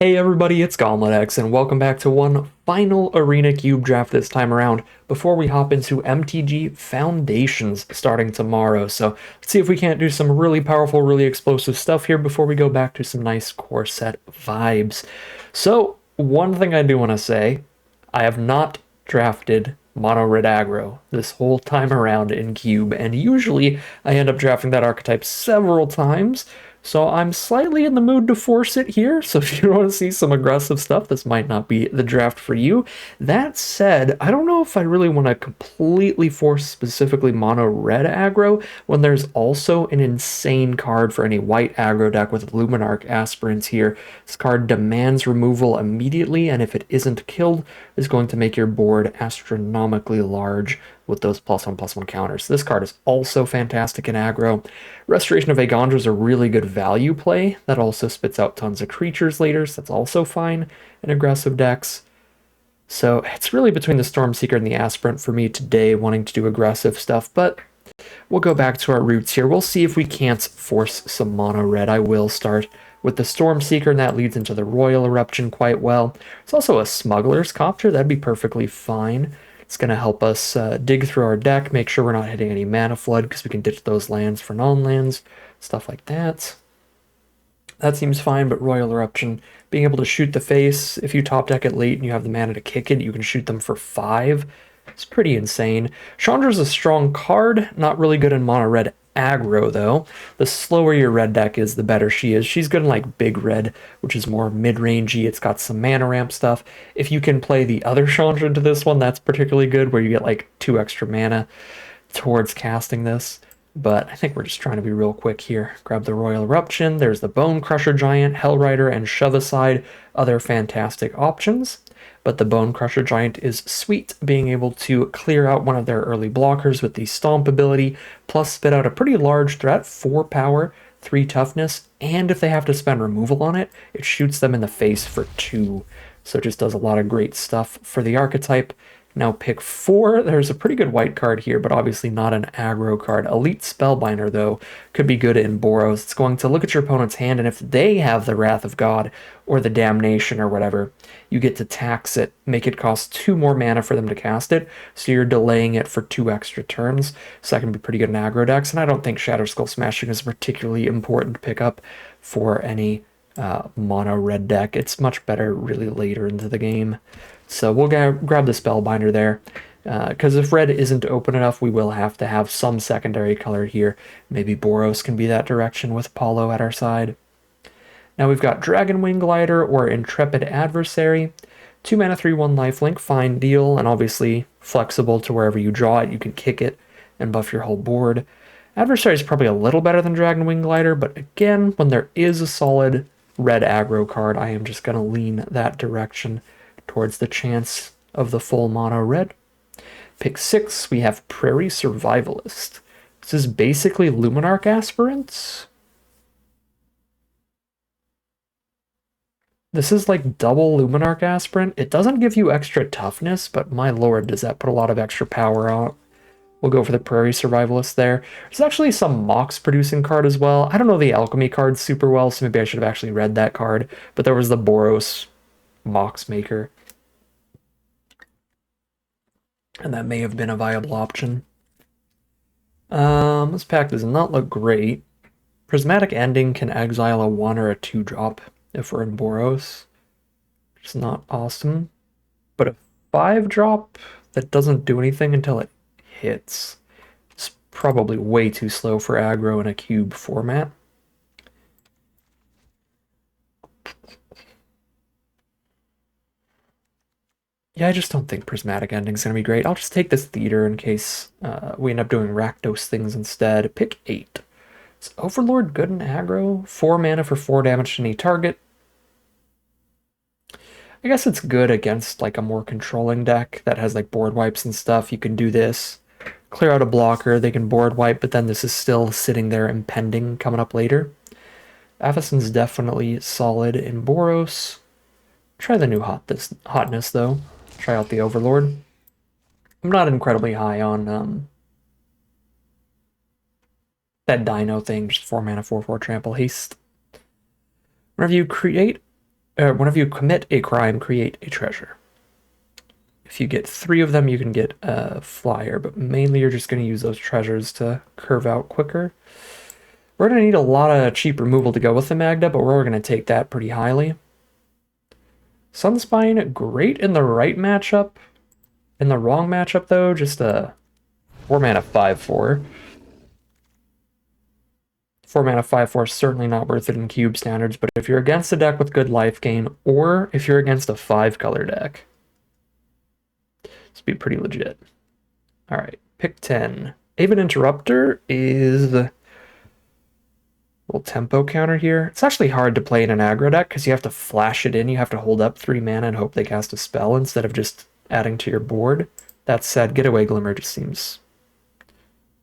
Hey everybody, it's GauntletX, and welcome back to one final Arena Cube draft this time around before we hop into MTG Foundations starting tomorrow. So let's see if we can't do some really powerful, really explosive stuff here before we go back to some nice core set vibes. So one thing I do want to say, I have not drafted Mono Red Aggro this whole time around in Cube, and usually I end up drafting that archetype several times. So I'm slightly in the mood to force it here. So if you want to see some aggressive stuff, this might not be the draft for you. That said, I don't know if I really want to completely force specifically mono red aggro when there's also an insane card for any white aggro deck with Luminarch Aspirants here. This card demands removal immediately, and if it isn't killed, is going to make your board astronomically large with those +1/+1 counters. This card is also fantastic in aggro. Restoration of Agandra is a really good value play that also spits out tons of creatures later, so that's also fine in aggressive decks. So it's really between the Stormseeker and the Aspirant for me today, wanting to do aggressive stuff, but we'll go back to our roots here. We'll see if we can't force some mono red. I will start with the Stormseeker, and that leads into the Royal Eruption quite well. There's also a Smuggler's Copter, that'd be perfectly fine. It's going to help us dig through our deck, make sure we're not hitting any mana flood, because we can ditch those lands for non-lands, stuff like that. That seems fine, but Royal Eruption, being able to shoot the face, if you top deck it late and you have the mana to kick it, you can shoot them for 5. It's pretty insane. Chandra's a strong card, not really good in mono red aggro though. The slower your red deck is, the better she is. She's good in like big red, which is more mid-rangey. It's got some mana ramp stuff. If you can play the other Chandra into this one, that's particularly good, where you get like 2 extra mana towards casting this. But I think we're just trying to be real quick here. Grab the Royal Eruption. There's the Bone Crusher Giant, Hellrider, and Shove Aside. Other fantastic options. But the Bone Crusher Giant is sweet, being able to clear out one of their early blockers with the Stomp ability, plus spit out a pretty large threat, 4 power, 3 toughness, and if they have to spend removal on it, it shoots them in the face for 2. So it just does a lot of great stuff for the archetype. Now pick 4. There's a pretty good white card here, but obviously not an aggro card. Elite Spellbinder, though, could be good in Boros. It's going to look at your opponent's hand, and if they have the Wrath of God or the Damnation or whatever, you get to tax it, make it cost 2 more mana for them to cast it, so you're delaying it for 2 extra turns. So that can be pretty good in aggro decks, and I don't think Shatterskull Smashing is a particularly important pickup for any mono red deck. It's much better really later into the game. So we'll grab the Spellbinder there, because if red isn't open enough, we will have to have some secondary color here. Maybe Boros can be that direction with Paulo at our side. Now we've got Dragonwing Glider or Intrepid Adversary. 2 mana, 3/1 lifelink, fine deal, and obviously flexible to wherever you draw it. You can kick it and buff your whole board. Adversary is probably a little better than Dragonwing Glider, but again, when there is a solid red aggro card, I am just going to lean that direction towards the chance of the full mono red. Pick 6, we have Prairie Survivalist. This is basically Luminarch Aspirants. This is like double Luminarch Aspirant. It doesn't give you extra toughness, but my lord, does that put a lot of extra power out. We'll go for the Prairie Survivalist there. There's actually some Mox producing card as well. I don't know the Alchemy card super well, so maybe I should have actually read that card. But there was the Boros Mox Maker, and that may have been a viable option. This pack does not look great. Prismatic Ending can exile a 1 or a 2-drop if we're in Boros. It's not awesome. But a 5-drop that doesn't do anything until it hits. It's probably way too slow for aggro in a cube format. Yeah, I just don't think Prismatic Ending's going to be great. I'll just take this Theater in case we end up doing Rakdos things instead. Pick 8. Is Overlord good in aggro? 4 mana for 4 damage to any target. I guess it's good against like a more controlling deck that has like board wipes and stuff. You can do this, clear out a blocker, they can board wipe, but then this is still sitting there impending coming up later. Avacyn's definitely solid in Boros. Try the new hotness though. Try out the Overlord. I'm not incredibly high on that Dino thing, just 4 mana, 4/4 trample haste. Whenever you create whenever you commit a crime, create a treasure. If you get 3 of them, you can get a flyer, but mainly you're just going to use those treasures to curve out quicker. We're going to need a lot of cheap removal to go with the Magda, but we're going to take that pretty highly. Sunspine, great in the right matchup. In the wrong matchup, though, just a 4-mana 5/4. 4-mana 5/4 is certainly not worth it in cube standards, but if you're against a deck with good life gain, or if you're against a 5-color deck, this would be pretty legit. Alright, pick 10. Aven Interrupter is a little tempo counter here. It's actually hard to play in an aggro deck because you have to flash it in. You have to hold up 3 mana and hope they cast a spell instead of just adding to your board. That said, Getaway Glimmer just seems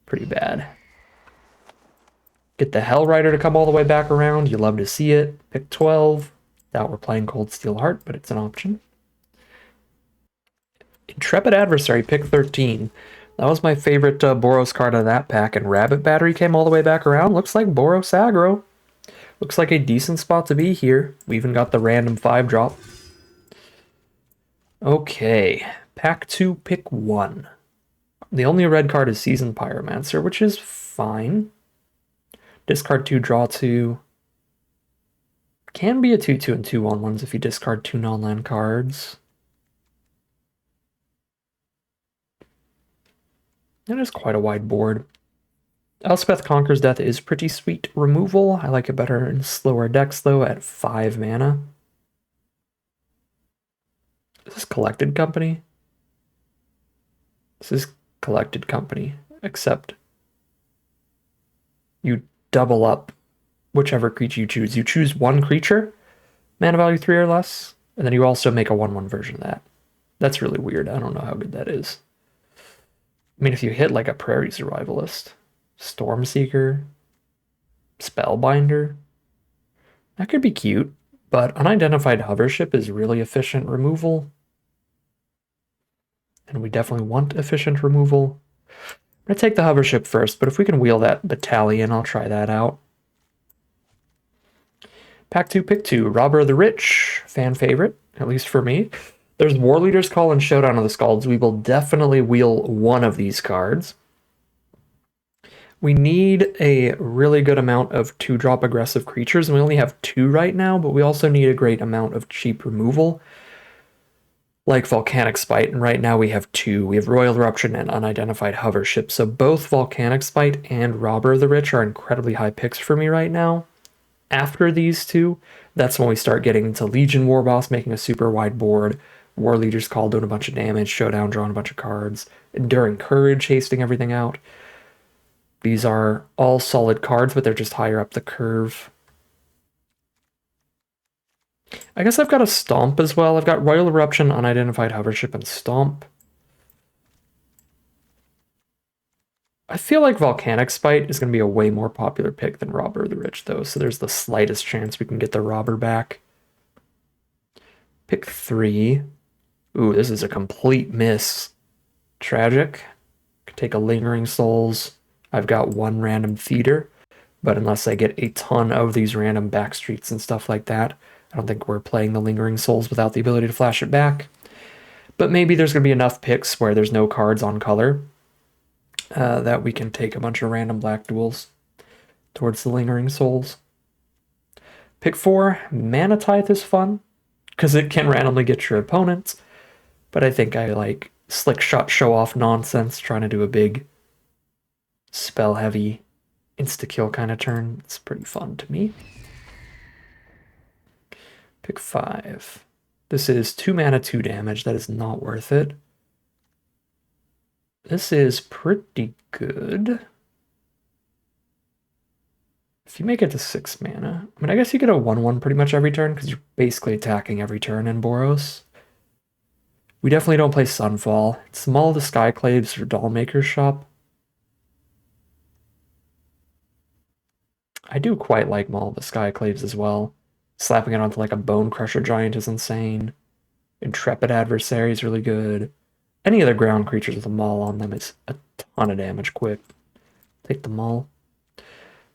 pretty bad. Get the Hellrider to come all the way back around. You love to see it. Pick 12. Doubt we're playing Cold Steel Heart, but it's an option. Intrepid Adversary, pick 13. That was my favorite Boros card of that pack, and Rabbit Battery came all the way back around. Looks like Boros aggro. Looks like a decent spot to be here. We even got the random 5-drop. Okay, pack 2, pick 1. The only red card is Seasoned Pyromancer, which is fine. Discard 2, draw 2. Can be a 2/2 and 2/1/1s if you discard 2 non-land cards. That is quite a wide board. Elspeth Conquers Death is pretty sweet removal. I like it better in slower decks, though, at 5 mana. Is this Collected Company? This is Collected Company, except you double up whichever creature you choose. You choose 1 creature, mana value 3 or less, and then you also make a 1/1 version of that. That's really weird. I don't know how good that is. I mean, if you hit like a Prairie Survivalist, Stormseeker, Spellbinder, that could be cute, but Unidentified Hovership is really efficient removal. And we definitely want efficient removal. I'm going to take the Hovership first, but if we can wheel that Battalion, I'll try that out. Pack 2, pick 2. Robber of the Rich, fan favorite, at least for me. There's War Leader's Call and Showdown of the Scalds. We will definitely wheel one of these cards. We need a really good amount of 2-drop aggressive creatures, and we only have 2 right now, but we also need a great amount of cheap removal, like Volcanic Spite, and right now we have 2. We have Royal Eruption and Unidentified Hovership, so both Volcanic Spite and Robber of the Rich are incredibly high picks for me right now. After these 2, that's when we start getting into Legion Warboss, making a super wide board, War Leader's Call doing a bunch of damage, Showdown drawing a bunch of cards, Enduring Courage hasting everything out. These are all solid cards, but they're just higher up the curve. I guess I've got a Stomp as well. I've got Royal Eruption, Unidentified Hovership, and Stomp. I feel like Volcanic Spite is going to be a way more popular pick than Robber of the Rich, though, so there's the slightest chance we can get the Robber back. Pick 3. Ooh, this is a complete miss. Tragic. Could take a Lingering Souls. I've got 1 random Theater, but unless I get a ton of these random Backstreets and stuff like that, I don't think we're playing the Lingering Souls without the ability to flash it back. But maybe there's going to be enough picks where there's no cards on color that we can take a bunch of random black duels towards the Lingering Souls. Pick 4, Mana Tithe is fun, because it can randomly get your opponents, but I think I like Slick Shot show-off nonsense, trying to do a big spell-heavy insta-kill kind of turn. It's pretty fun to me. Pick 5. This is 2 mana, 2 damage. That is not worth it. This is pretty good. If you make it to 6 mana, I mean, I guess you get a 1/1 pretty much every turn because you're basically attacking every turn in Boros. We definitely don't play Sunfall. It's Maul of the Skyclaves or Dollmaker's Shop. I do quite like Maul of the Skyclaves as well. Slapping it onto like a Bone Crusher Giant is insane. Intrepid Adversary is really good. Any other ground creatures with a Maul on them is a ton of damage quick. Take the Maul.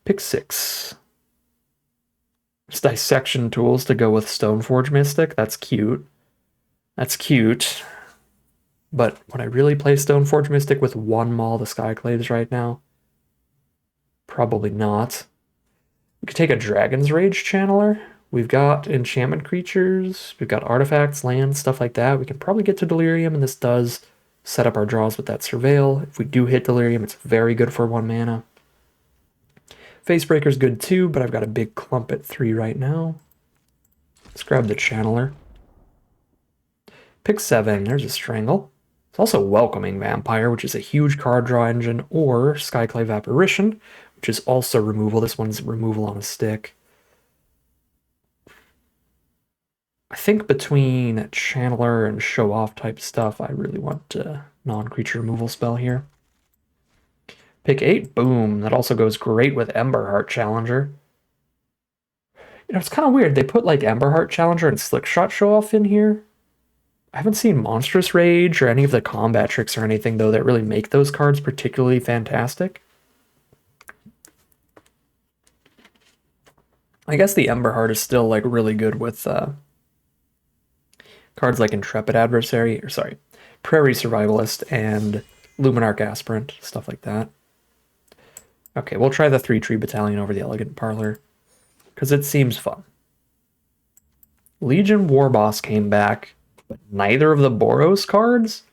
Pick 6. It's dissection tools to go with Stoneforge Mystic. That's cute. That's cute. But would I really play Stoneforge Mystic with one Maul the Skyclaves right now? Probably not. We could take a Dragon's Rage Channeler. We've got enchantment creatures, we've got artifacts, land, stuff like that. We can probably get to Delirium, and this does set up our draws with that Surveil. If we do hit Delirium, it's very good for 1 mana. Facebreaker's good too, but I've got a big clump at 3 right now. Let's grab the Channeler. Pick 7, there's a Strangle. It's also Welcoming Vampire, which is a huge card draw engine, or Skyclave Apparition, which is also removal. This one's removal on a stick. I think between Channeler and Show Off type stuff, I really want a non-creature removal spell here. Pick 8, boom. That also goes great with Emberheart Challenger. You know, it's kind of weird. They put like Emberheart Challenger and Slickshot Show Off in here. I haven't seen Monstrous Rage or any of the combat tricks or anything, though, that really make those cards particularly fantastic. I guess the Emberheart is still like really good with cards like Intrepid Adversary, or sorry, Prairie Survivalist and Luminarch Aspirant, stuff like that. Okay, we'll try the 3-tree battalion over the Elegant Parlor, because it seems fun. Legion Warboss came back, but neither of the Boros cards?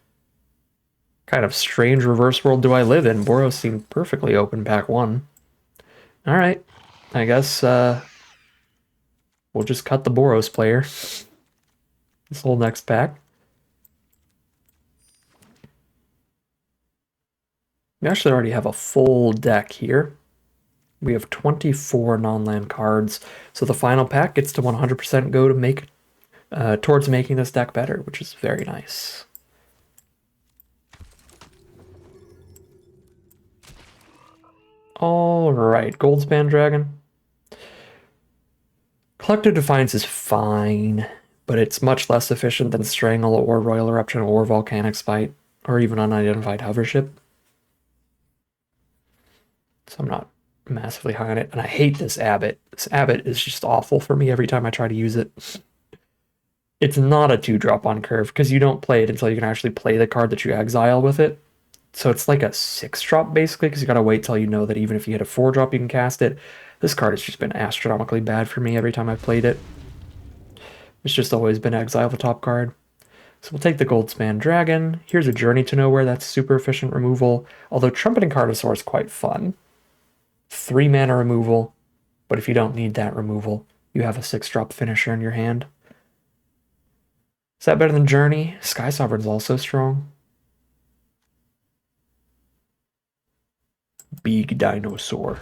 Kind of strange reverse world do I live in? Boros seemed perfectly open pack 1. Alright, I guess we'll just cut the Boros player. This whole next pack. We actually already have a full deck here. We have 24 non-land cards, so the final pack gets to 100% go to make towards making this deck better, which is very nice. All right, Goldspan Dragon. Collective Defiance is fine, but it's much less efficient than Strangle or Royal Eruption or Volcanic Spite, or even Unidentified Hovership. So I'm not massively high on it, and I hate this Abbot. This Abbot is just awful for me every time I try to use it. It's not a 2-drop on curve, because you don't play it until you can actually play the card that you exile with it. So it's like a 6-drop, basically, because you gotta wait till you know that even if you hit a 4-drop, you can cast it. This card has just been astronomically bad for me every time I've played it. It's just always been exile the top card. So we'll take the Goldspan Dragon. Here's a Journey to Nowhere, that's super efficient removal, although Trumpeting Carnosaur is quite fun. 3 mana removal, but if you don't need that removal, you have a 6-drop finisher in your hand. Is that better than Journey? Sky Sovereign's also strong. Big Dinosaur.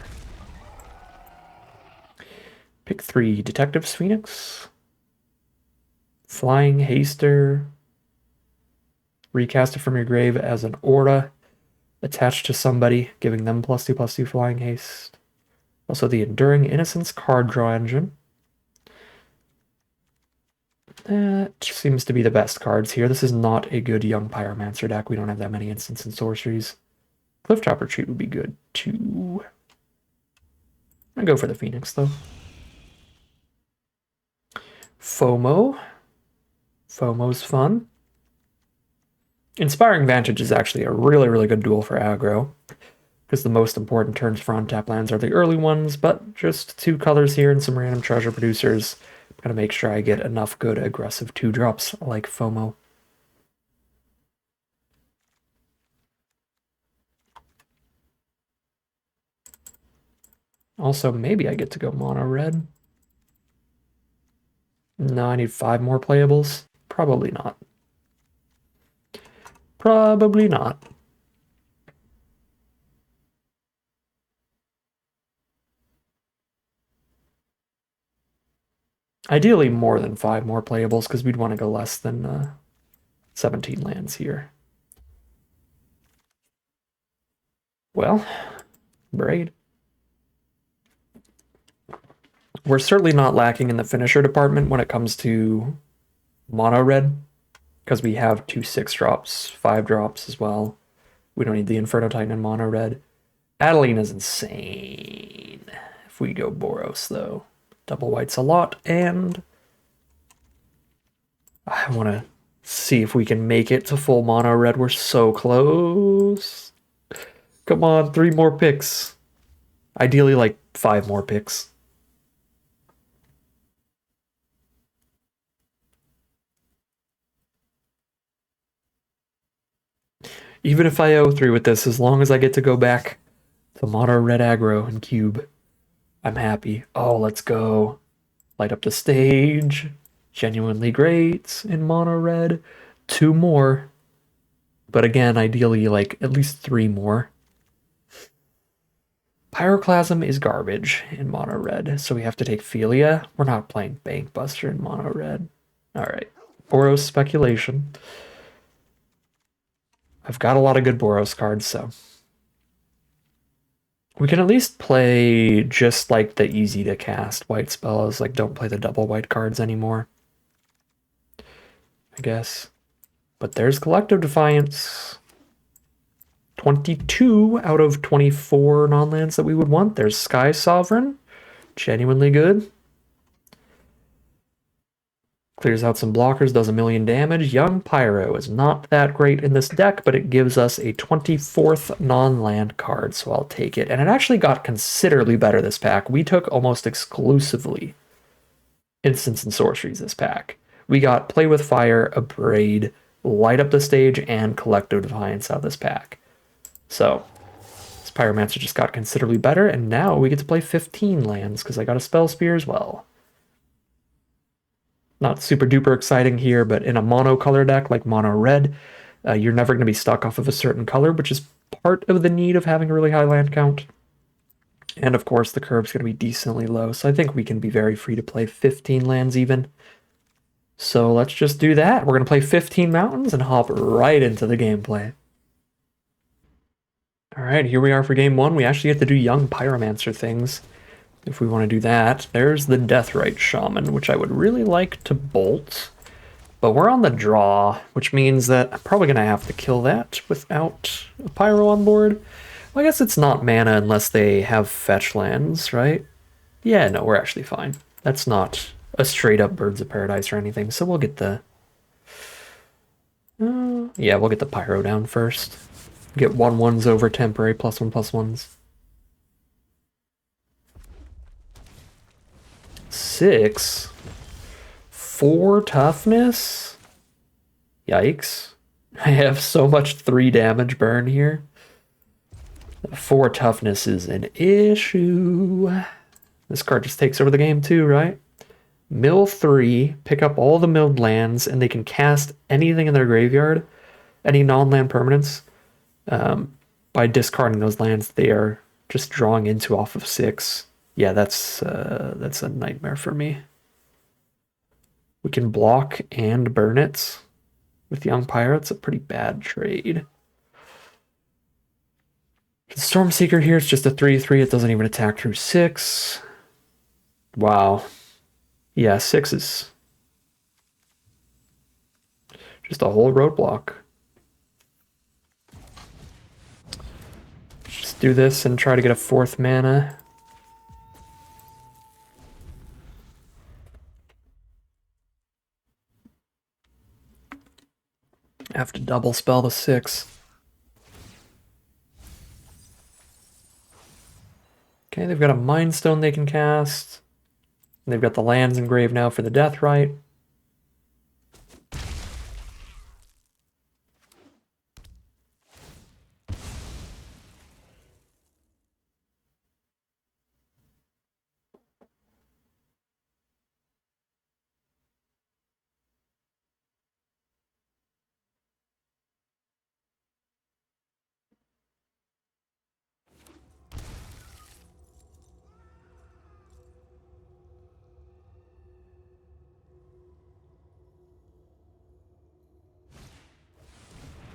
Pick 3, Detectives Phoenix. Flying Haster. Recast it from your grave as an aura attached to somebody, giving them +2/+2 Flying Haste. Also the Enduring Innocence card draw engine. That seems to be the best cards here. This is not a good Young Pyromancer deck. We don't have that many instants and sorceries. Clifftop Retreat would be good too. I go for the Phoenix though. FOMO. FOMO's fun. Inspiring Vantage is actually a really, really good duel for aggro, because the most important turns for untap lands are the early ones, but just 2 colors here and some random treasure producers. I'm gonna make sure I get enough good aggressive 2-drops like FOMO. Also, maybe I get to go mono red. No, I need 5 more playables. Probably not. Probably not. Ideally more than 5 more playables, because we'd want to go less than 17 lands here. Well, Braid. We're certainly not lacking in the finisher department when it comes to mono red, because we have 2 6-drops, 5-drops as well. We don't need the Inferno Titan in mono red. Adeline is insane if we go Boros, though. Double white's a lot, and I want to see if we can make it to full mono red. We're so close. Come on, 3 more picks. Ideally, like 5 more picks. Even if I 0-3 with this, as long as I get to go back to mono red aggro and cube, I'm happy. Oh, let's go. Light up the stage. Genuinely great in mono red. 2 more. But again, ideally, like at least 3 more. Pyroclasm is garbage in mono red, so we have to take Philia. We're not playing Bankbuster in mono red. Alright. Boros speculation. I've got a lot of good Boros cards, so we can at least play just like the easy to cast white spells, like don't play the double white cards anymore. I guess. But there's Collective Defiance. 22 out of 24 non-lands that we would want. There's Sky Sovereign. Genuinely good. Clears out some blockers, does 1,000,000 damage. Young Pyro is not that great in this deck, but it gives us a 24th non-land card, so I'll take it. And it actually got considerably better this pack. We took almost exclusively instants and sorceries this pack. We got Play with Fire, Abrade, Light Up the Stage, and Collective Defiance out of this pack. So, this Pyromancer just got considerably better, and now we get to play 15 lands, because I got a Spell Spear as well. Not super duper exciting here, but in a mono color deck like mono red, you're never going to be stuck off of a certain color, which is part of the need of having a really high land count. And of course, the curve's going to be decently low, so I think we can be very free to play 15 lands even. So let's just do that. We're going to play 15 mountains and hop right into the gameplay. Alright, here we are for game 1. We actually have to do young Pyromancer things if we want to do that. There's the Deathrite Shaman, which I would really like to bolt. But we're on the draw, which means that I'm probably going to have to kill that without a Pyro on board. Well, I guess it's not mana unless they have fetch lands, right? Yeah, no, we're actually fine. That's not a straight up Birds of Paradise or anything, so we'll get the... yeah, we'll get the Pyro down first. Get 1/1s over temporary +1/+1s. 6. 4 toughness? Yikes. I have so much 3 damage burn here. 4 toughness is an issue. This card just takes over the game too, right? Mill 3, pick up all the milled lands, and they can cast anything in their graveyard, any non-land permanents. By discarding those lands, they are just drawing into off of 6. Yeah, that's a nightmare for me. We can block and burn it with Young Pyro. It's a pretty bad trade. The Stormseeker here is just a 3/3. It doesn't even attack through 6. Wow. Yeah, 6 is just a whole roadblock. Just do this and try to get a 4th mana. Have to double spell the 6. Okay, they've got a Mind Stone they can cast. And they've got the lands engraved now for the Deathrite.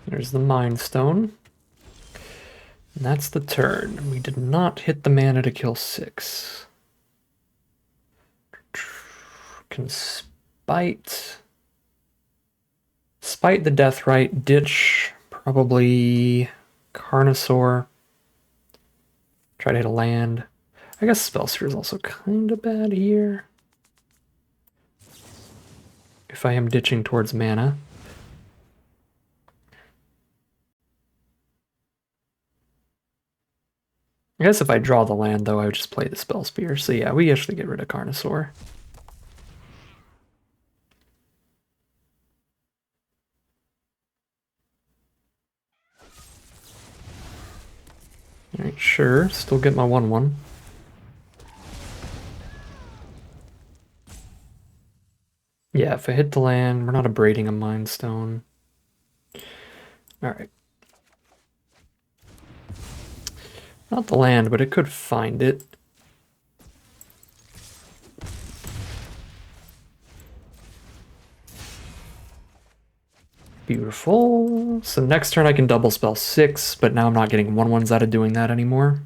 There's the Mind Stone. And that's the turn. We did not hit the mana to kill 6. Can spite. Spite the Deathrite. Ditch probably Carnosaur. Try to hit a land. I guess Spell Sphere is also kind of bad here. If I am ditching towards mana. I guess if I draw the land, though, I would just play the Spell Spear. So yeah, we actually get rid of Carnosaur. Alright, sure. Still get my 1/1. Yeah, if I hit the land, we're not abrading a Mind Stone. Alright. Not the land, but it could find it. Beautiful. So next turn I can double spell 6, but now I'm not getting 1/1s out of doing that anymore.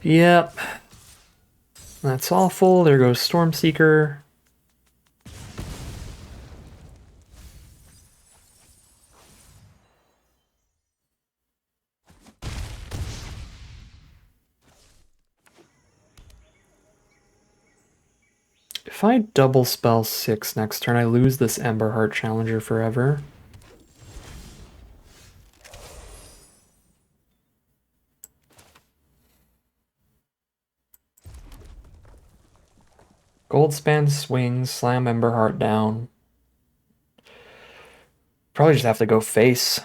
Yep. That's awful. There goes Stormseeker. If I double spell 6 next turn, I lose this Emberheart Challenger forever. Goldspan swings, slam Emberheart down. Probably just have to go face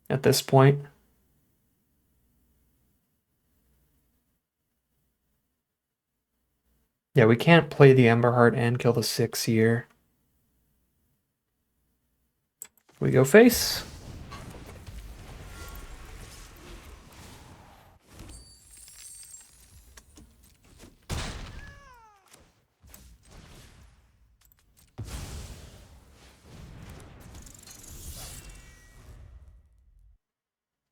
at this point. Yeah, we can't play the Emberheart and kill the 6 here. We go face.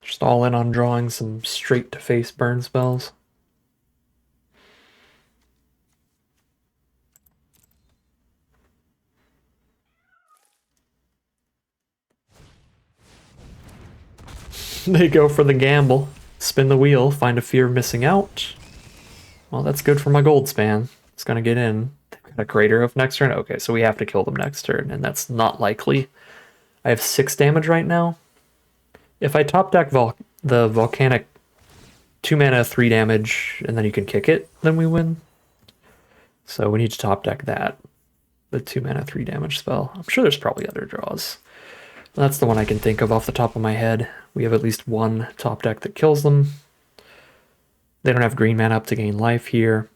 Just all in on drawing some straight to face burn spells. They go for the gamble. Spin the wheel, find a fear of missing out. Well, that's good for my Goldspan. It's gonna get in. Got a Crater Hoof next turn? Okay, so we have to kill them next turn, and that's not likely. I have 6 damage right now. If I top deck the Volcanic 2 mana, 3 damage, and then you can kick it, then we win. So we need to top deck that. The 2 mana, 3 damage spell. I'm sure there's probably other draws. That's the one I can think of off the top of my head. We have at least one top deck that kills them. They don't have green mana up to gain life here.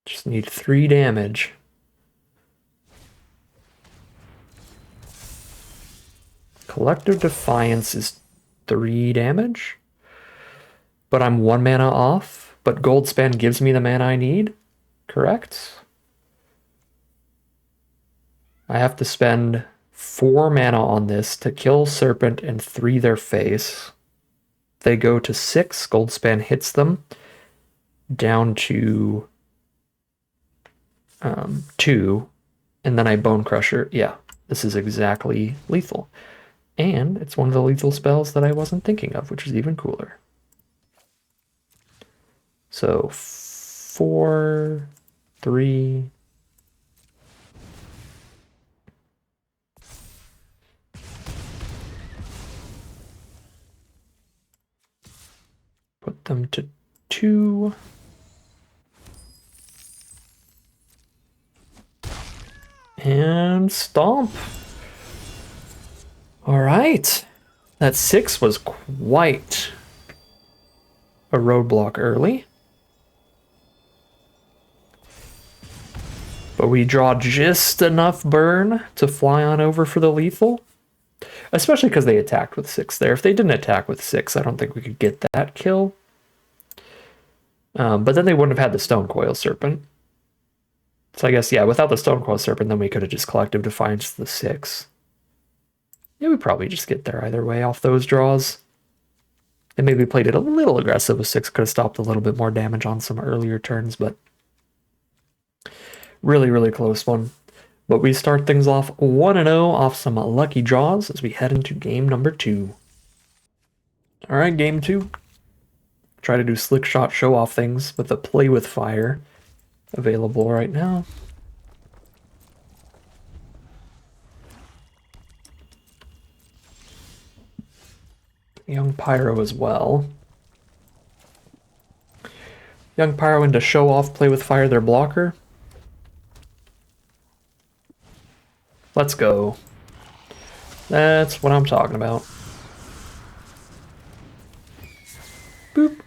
Just need 3 damage. Collective Defiance is 3 damage. But I'm 1 mana off. But Goldspan gives me the mana I need. Correct? I have to spend 4 mana on this to kill Serpent and 3 their face. They go to 6. Goldspan hits them down to 2. And then I Bone Crusher. Yeah, this is exactly lethal. And it's one of the lethal spells that I wasn't thinking of, which is even cooler. So 4, 3. Put them to 2. And stomp. All right. That 6 was quite a roadblock early. But we draw just enough burn to fly on over for the lethal. Especially because they attacked with 6 there. If they didn't attack with 6, I don't think we could get that kill. But then they wouldn't have had the Stonecoil Serpent. So I guess, yeah, without the Stonecoil Serpent, then we could have just Collective Defiance the 6. Yeah, we probably just get there either way off those draws. And maybe played it a little aggressive with 6, could have stopped a little bit more damage on some earlier turns, but Really, really close one. But we start things off 1-0 off some lucky draws as we head into game number 2. All right, game 2. Try to do slick shot show off things with the play with fire available right now. Young Pyro as well. Young Pyro into show off play with fire their blocker. Let's go. That's what I'm talking about. Boop.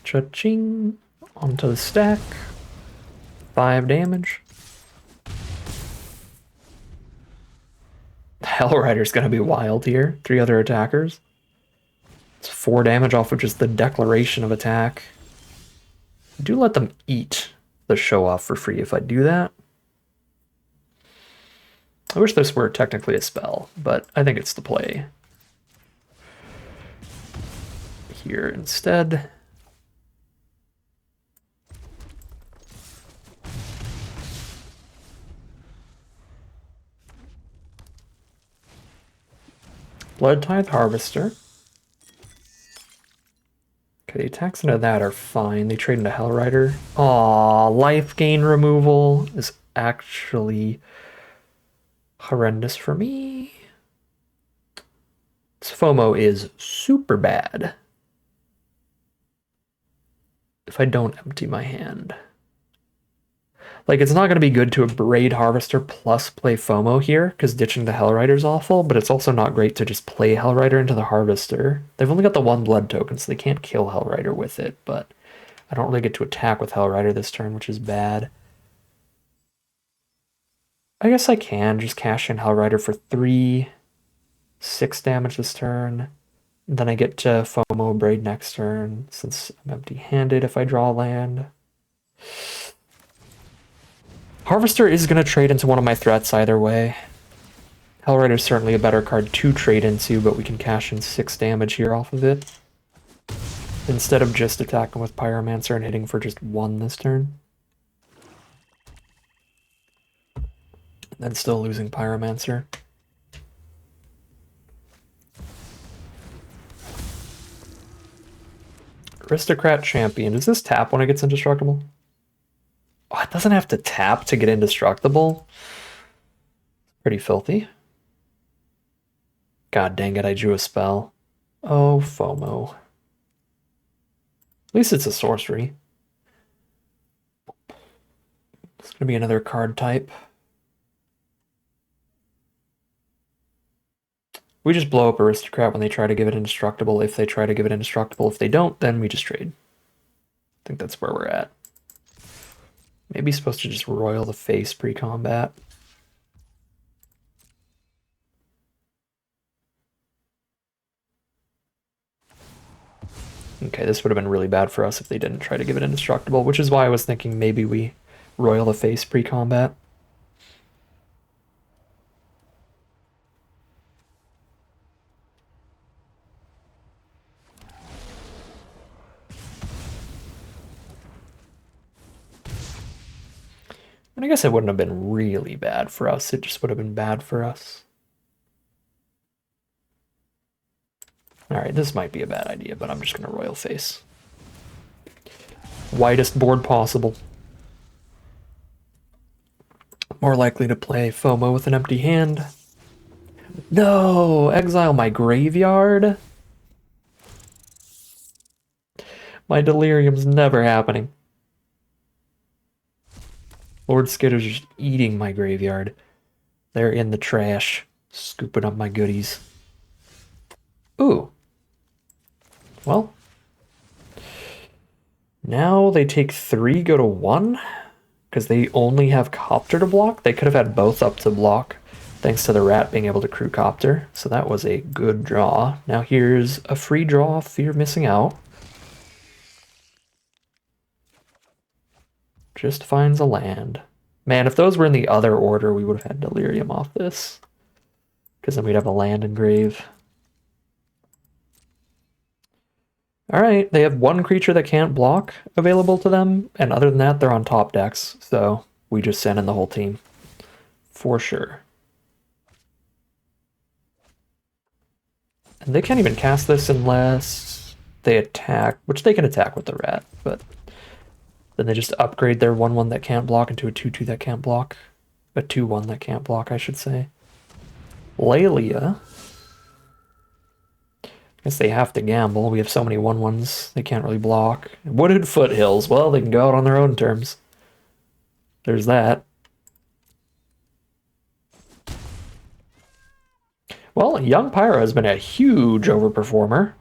Cha-ching. Onto the stack. 5 damage. Hellrider's gonna be wild here. 3 other attackers. It's 4 damage off of just the declaration of attack. Do let them eat the show off for free if I do that. I wish this were technically a spell, but I think it's the play. Here instead. Blood Tithe Harvester. Okay, the attacks into that are fine. They trade into Hellrider. Aw, life gain removal is actually horrendous for me. This FOMO is super bad. If I don't empty my hand. Like, it's not going to be good to Braid Harvester plus play FOMO here, because ditching the Hellrider is awful, but it's also not great to just play Hellrider into the Harvester. They've only got the 1 blood token, so they can't kill Hellrider with it, but I don't really get to attack with Hellrider this turn, which is bad. I guess I can just cash in Hellrider for 3, 6 damage this turn. Then I get to FOMO Braid next turn, since I'm empty-handed if I draw land. Harvester is going to trade into one of my threats either way. Hellrider is certainly a better card to trade into, but we can cash in 6 damage here off of it. Instead of just attacking with Pyromancer and hitting for just 1 this turn. And then still losing Pyromancer. Aristocrat Champion. Does this tap when it gets indestructible? Oh, it doesn't have to tap to get indestructible. Pretty filthy. God dang it, I drew a spell. Oh, FOMO. At least it's a sorcery. It's going to be another card type. We just blow up Aristocrat when they try to give it indestructible. If they try to give it indestructible. If they don't, then we just trade. I think that's where we're at. Maybe supposed to just Royal the Face pre-combat. Okay, this would have been really bad for us if they didn't try to give it indestructible, which is why I was thinking maybe we Royal the Face pre-combat. And I guess it wouldn't have been really bad for us, it just would have been bad for us. Alright, this might be a bad idea, but I'm just going to Royal Face. Widest board possible. More likely to play FOMO with an empty hand. No! Exile my graveyard? My Delirium's never happening. Lord Skitter's just eating my graveyard. They're in the trash, scooping up my goodies. Ooh. Well. Now they take 3, go to 1? Because they only have Copter to block? They could have had both up to block, thanks to the rat being able to crew Copter. So that was a good draw. Now here's a free draw, Fear missing out. Just finds a land. Man, if those were in the other order, we would have had Delirium off this. Because then we'd have a land and grave. Alright, they have one creature that can't block available to them, and other than that, they're on top decks, so we just send in the whole team. For sure. And they can't even cast this unless they attack, which they can attack with the rat, but then they just upgrade their 1/1 that can't block into a 2/2 that can't block. A 2/1 that can't block, I should say. Laelia. Guess they have to gamble. We have so many 1/1s, they can't really block. Wooded Foothills, well, they can go out on their own terms. There's that. Well, Young Pyro has been a huge overperformer.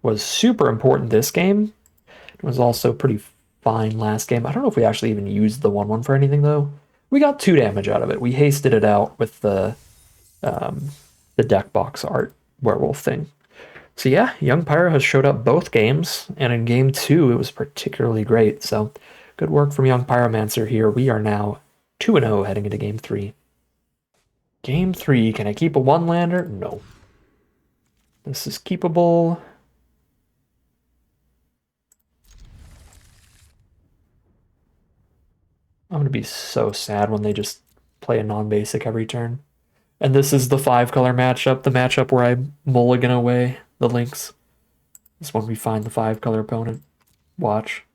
Was super important this game. It was also pretty fine last game. I don't know if we actually even used the 1/1 for anything, though. We got 2 damage out of it. We hasted it out with the deck box art werewolf thing. So yeah, Young Pyro has showed up both games, and in game 2 it was particularly great. So good work from Young Pyromancer here. We are now 2-0 heading into game 3. Game 3, can I keep a 1-lander? No. This is keepable. I'm gonna be so sad when they just play a non-basic every turn. And this is the 5-color matchup, the matchup where I mulligan away the links. This is when we find the 5-color opponent. Watch.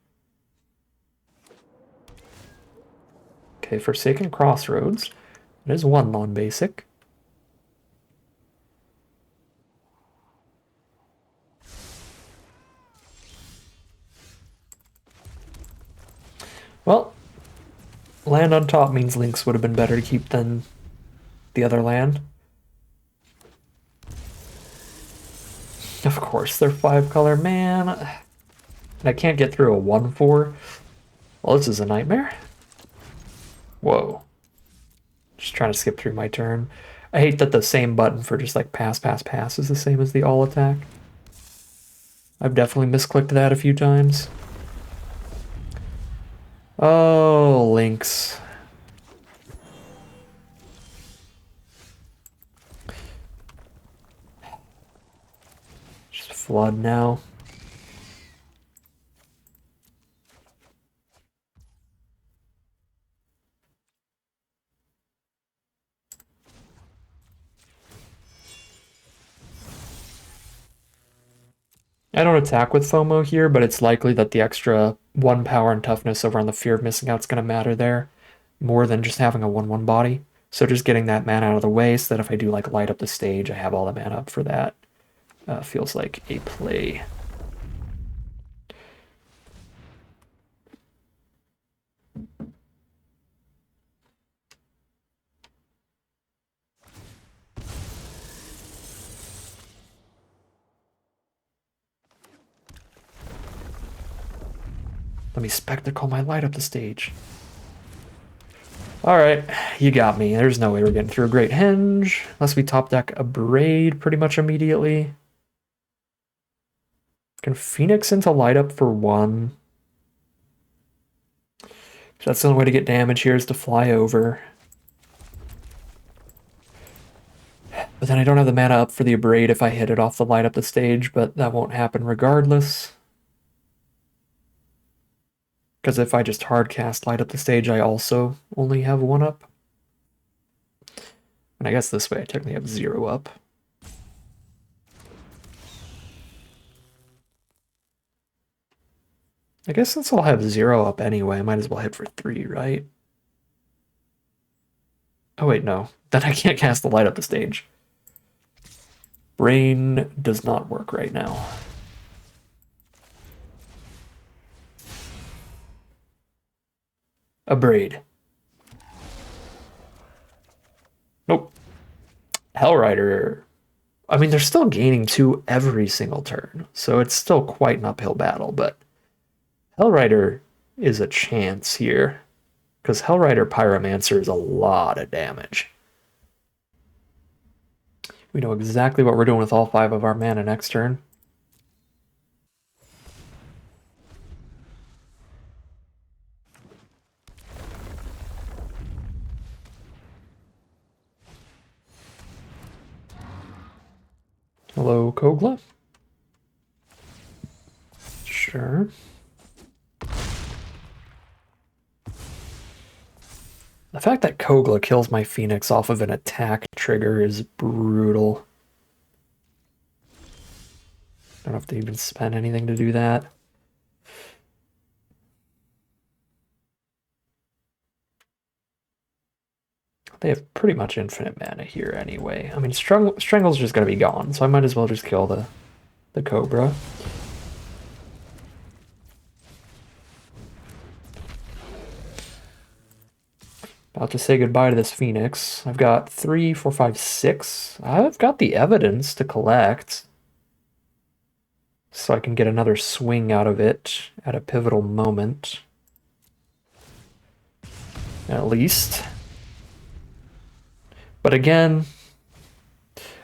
Okay, Forsaken Crossroads. It is 1 non-basic. Well, land on top means links would have been better to keep than the other land. Of course, they're 5-color, man. And I can't get through a 1/4. Well, this is a nightmare. Whoa. Just trying to skip through my turn. I hate that the same button for just like pass, pass, pass is the same as the all attack. I've definitely misclicked that a few times. Oh, links. Just flood now. I don't attack with FOMO here, but it's likely that the extra 1 power and toughness over on the Fear of Missing Out is going to matter there more than just having a 1/1 body. So just getting that mana out of the way so that if I do like light up the stage, I have all the mana up for that. Feels like a play. Let me spectacle my light up the stage. Alright, you got me. There's no way we're getting through a Great Henge, unless we top deck a Braid pretty much immediately. Can Phoenix into light up for 1? So that's the only way to get damage here is to fly over. But then I don't have the mana up for the Abrade if I hit it off the light up the stage, but that won't happen regardless. Because if I just hard cast light up the stage, I also only have 1 up. And I guess this way I technically have 0 up. I guess since I'll have 0 up anyway, I might as well hit for 3, right? Oh wait, no. Then I can't cast the light up the stage. Brain does not work right now. Abrade. Nope. Hellrider. I mean, they're still gaining 2 every single turn, so it's still quite an uphill battle, but Hellrider is a chance here, because Hellrider Pyromancer is a lot of damage. We know exactly what we're doing with all 5 of our mana next turn. Hello, Kogla. Sure. The fact that Kogla kills my Phoenix off of an attack trigger is brutal. Don't have to even spend anything to do that. They have pretty much infinite mana here anyway. I mean, Strangle's just gonna be gone, so I might as well just kill the Cobra. About to say goodbye to this Phoenix. I've got 3, 4, 5, 6. I've got the evidence to collect. So I can get another swing out of it at a pivotal moment. At least. But again,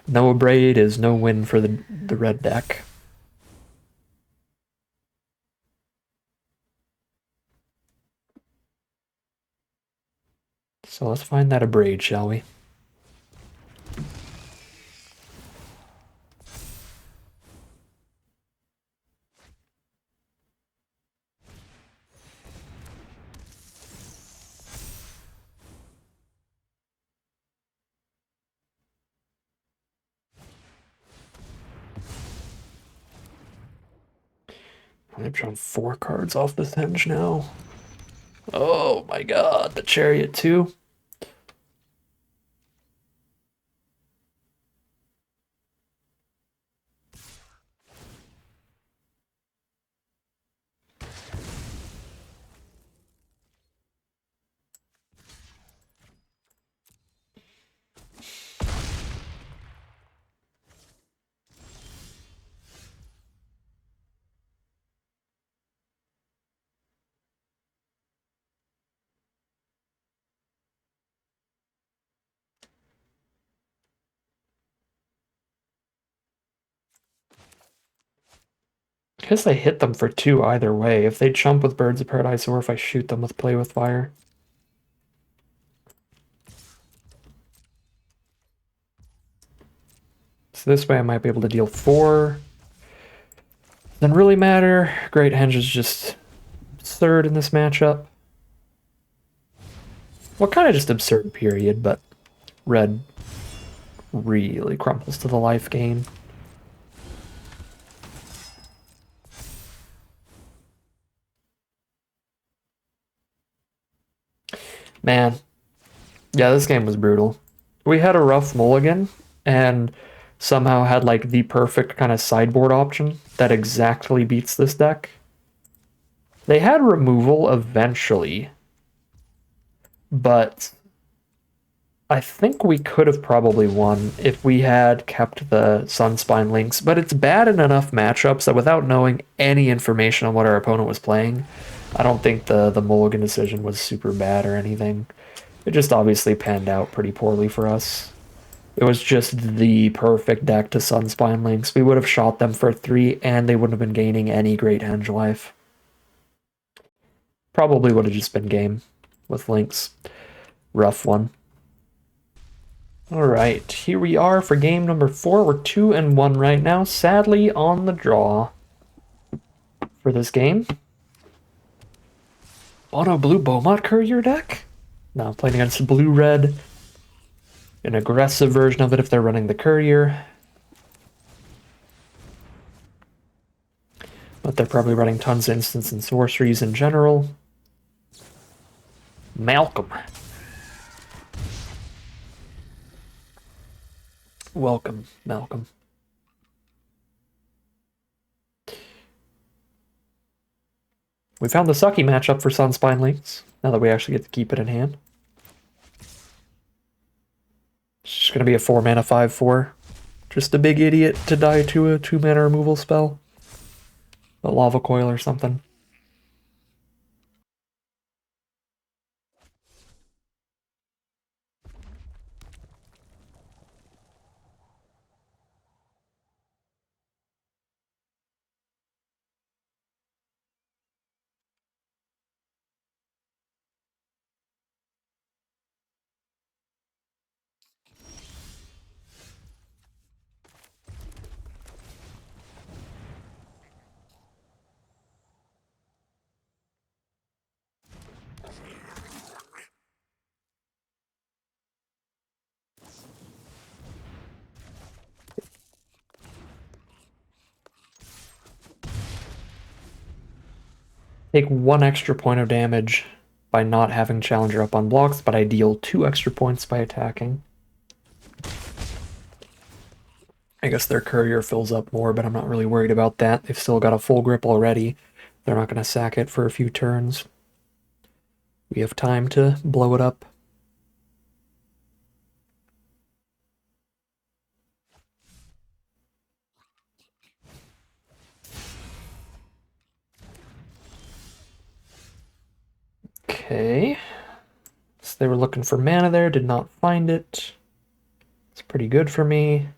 no Abrade is no win for the red deck. So let's find that Abrade, shall we? I've drawn 4 cards off this henge now. Oh my god, the Chariot too. I guess I hit them for 2 either way. If they jump with Birds of Paradise or if I shoot them with Play with Fire. So this way I might be able to deal 4. Doesn't really matter. Great Henge is just absurd in this matchup. Well, kind of just absurd, period, but red really crumbles to the life gain. Man, yeah, this game was brutal. We had a rough mulligan and somehow had like the perfect kind of sideboard option that exactly beats this deck. They had removal eventually, but I think we could have probably won if we had kept the Sunspine links, but it's bad in enough matchups that without knowing any information on what our opponent was playing, I don't think the mulligan decision was super bad or anything. It just obviously panned out pretty poorly for us. It was just the perfect deck to Sunspine links. We would have shot them for 3 and they wouldn't have been gaining any great henge life. Probably would have just been game with links. Rough one. Alright, here we are for game number 4. We're 2-1 right now, sadly on the draw for this game. Mono blue Beaumont Courier deck? No, playing against blue red. An aggressive version of it if they're running the Courier. But they're probably running tons of instants and sorceries in general. Malcolm. Welcome, Malcolm. We found the sucky matchup for Sunspine Links, now that we actually get to keep it in hand. It's just going to be a 4 mana 5/4. Just a big idiot to die to a 2 mana removal spell. A Lava Coil or something. take 1 extra point of damage by not having Challenger up on blocks, but I deal 2 extra points by attacking. I guess their courier fills up more, but I'm not really worried about that. They've still got a full grip already. They're not going to sack it for a few turns. We have time to blow it up. Okay. So they were looking for mana there, did not find it. It's pretty good for me.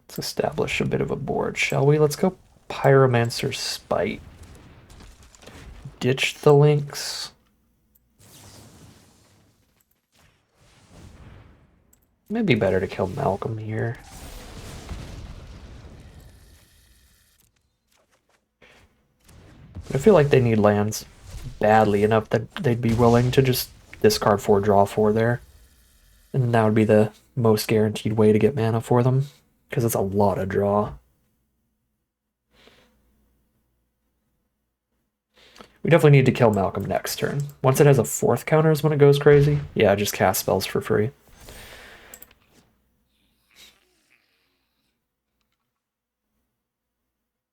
Let's establish a bit of a board, shall we? Let's go Pyromancer Spite. Ditch the links. Maybe better to kill Malcolm here. But I feel like they need lands badly enough that they'd be willing to just discard 4, draw 4 there. And that would be the most guaranteed way to get mana for them, because it's a lot of draw. We definitely need to kill Malcolm next turn. Once it has a 4th counter is when it goes crazy. Yeah, just cast spells for free.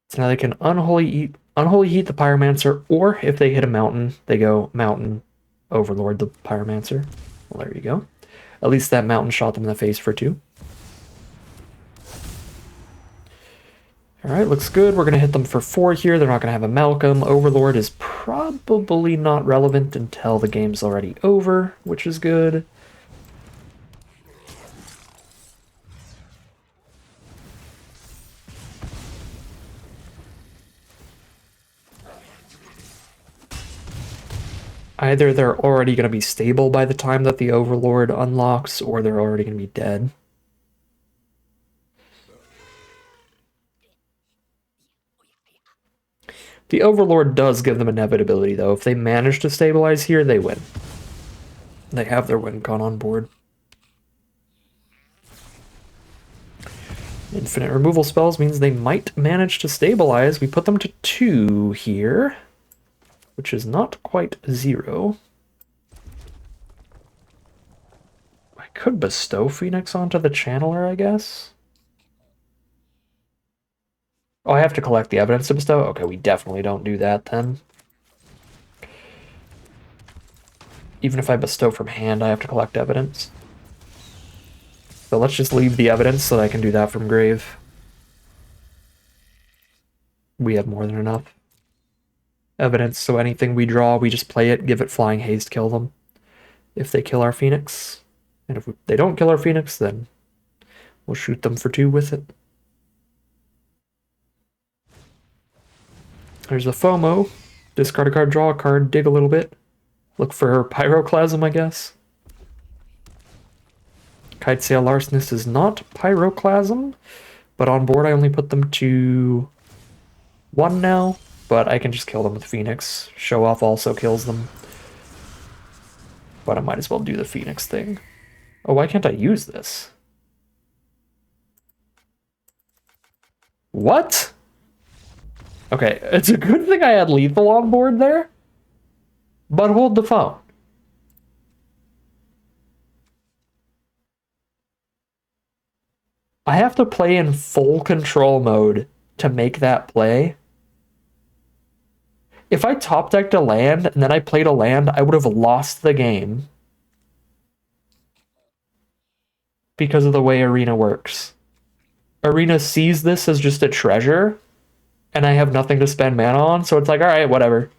So now they can Unholy Heat the Pyromancer, or if they hit a mountain, they go Mountain Overlord the Pyromancer. Well, there you go. At least that mountain shot them in the face for 2. Alright, looks good. We're going to hit them for 4 here. They're not going to have a Malcolm. Overlord is probably not relevant until the game's already over, which is good. Either they're already going to be stable by the time that the Overlord unlocks, or they're already going to be dead. The Overlord does give them inevitability, though. If they manage to stabilize here, they win. They have their win con on board. Infinite removal spells means they might manage to stabilize. We put them to 2 here, which is not quite 0. I could bestow Phoenix onto the Channeler, I guess. Oh, I have to collect the evidence to bestow? Okay, we definitely don't do that then. Even if I bestow from hand, I have to collect evidence. So let's just leave the evidence so that I can do that from grave. We have more than enough evidence, so anything we draw, we just play it, give it Flying Haste, kill them. If they kill our Phoenix. And if they don't kill our Phoenix, then we'll shoot them for 2 with it. There's a FOMO. Discard a card, draw a card, dig a little bit. Look for Pyroclasm, I guess. Kitesail Larcenist is not Pyroclasm, but on board I only put them to 1 now, but I can just kill them with Phoenix. Show Off also kills them. But I might as well do the Phoenix thing. Oh, why can't I use this? What? Okay, it's a good thing I had lethal on board there, but hold the phone. I have to play in full control mode to make that play. If I top decked a land and then I played a land, I would have lost the game. Because of the way Arena works. Arena sees this as just a treasure, and I have nothing to spend mana on, so it's like, alright, whatever.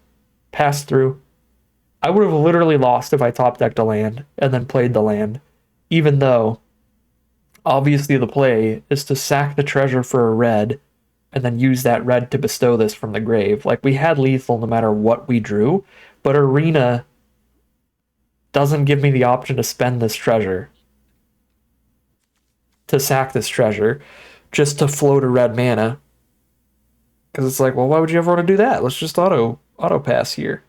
Pass through. I would have literally lost if I top decked a land and then played the land. Even though, obviously the play is to sack the treasure for a red, and then use that red to bestow this from the grave. Like, we had lethal no matter what we drew, but Arena doesn't give me the option to spend this treasure. To sack this treasure, just to float a red mana. Because it's like, well, why would you ever want to do that? Let's just auto pass here.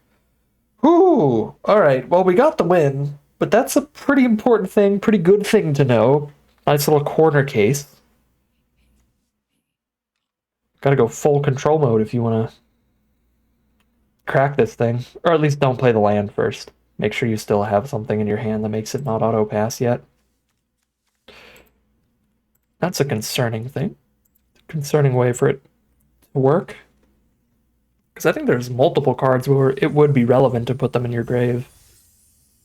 Ooh, alright, well, we got the win, but that's a pretty important thing, pretty good thing to know. Nice little corner case. Gotta go full control mode if you want to crack this thing. Or at least don't play the land first. Make sure you still have something in your hand that makes it not auto-pass yet. That's a concerning thing. Concerning way for it to work. Because I think there's multiple cards where it would be relevant to put them in your grave.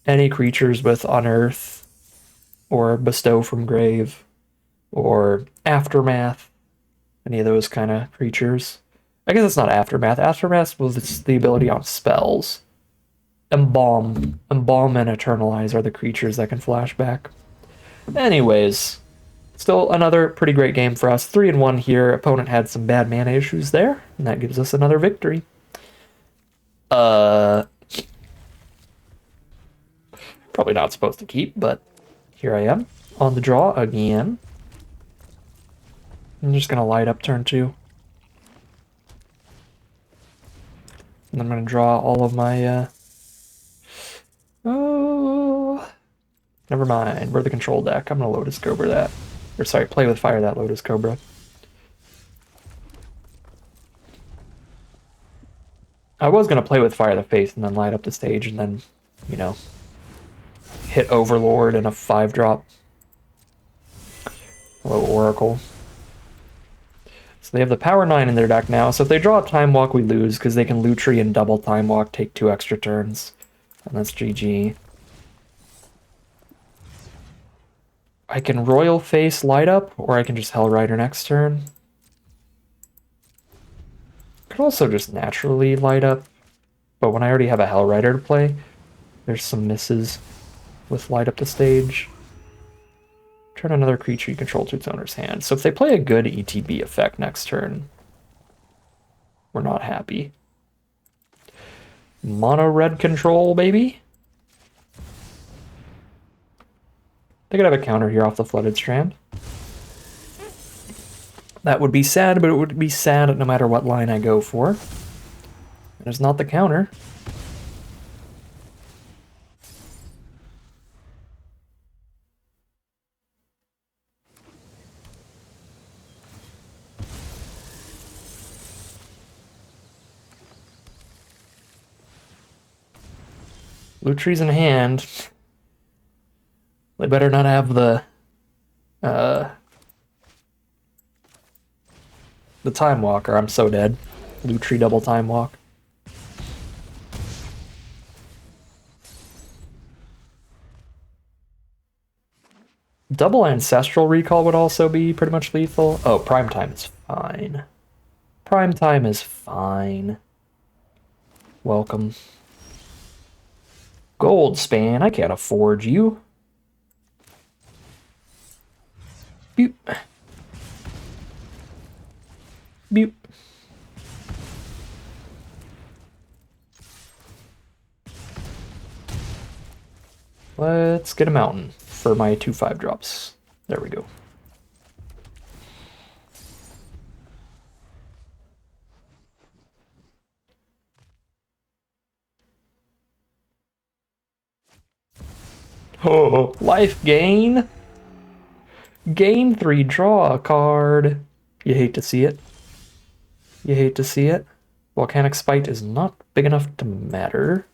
Any creatures with Unearth, or Bestow from Grave, or Aftermath, any of those kind of creatures. I guess it's not Aftermath. Aftermath was the ability on spells. Embalm and Eternalize are the creatures that can flash back. Anyways, still another pretty great game for us. 3-1 here. Opponent had some bad mana issues there, and that gives us another victory. Probably not supposed to keep, but here I am on the draw again. I'm just gonna light up turn 2. And I'm gonna draw all of my oh, never mind. We're the control deck. I'm gonna Lotus Cobra that. Or sorry, Play with Fire that Lotus Cobra. I was gonna Play with Fire the face and then light up the stage and then, you know, hit Overlord and a 5-drop. Hello, Oracle. So they have the Power 9 in their deck now, so if they draw a Time Walk, we lose, because they can Lutri and double Time Walk, take 2 extra turns. And that's GG. I can Royal Face light up, or I can just Hellrider next turn. Could also just naturally light up, but when I already have a Hellrider to play, there's some misses with light up the stage. Turn another creature you control to its owner's hand. So if they play a good ETB effect next turn, we're not happy. Mono red control, baby. They could have a counter here off the Flooded Strand. That would be sad, but it would be sad no matter what line I go for. There's not the counter. Lutri's in hand. They better not have the Time Walker. I'm so dead. Lutri double Time Walk. Double Ancestral Recall would also be pretty much lethal. Oh, Prime Time is fine. Prime Time is fine. Welcome. Goldspan, I can't afford you. Boop. Boop. Let's get a mountain for my 2 5-drops. There we go. Oh, life gain. Gain 3, draw a card. You hate to see it. You hate to see it. Volcanic Spite is not big enough to matter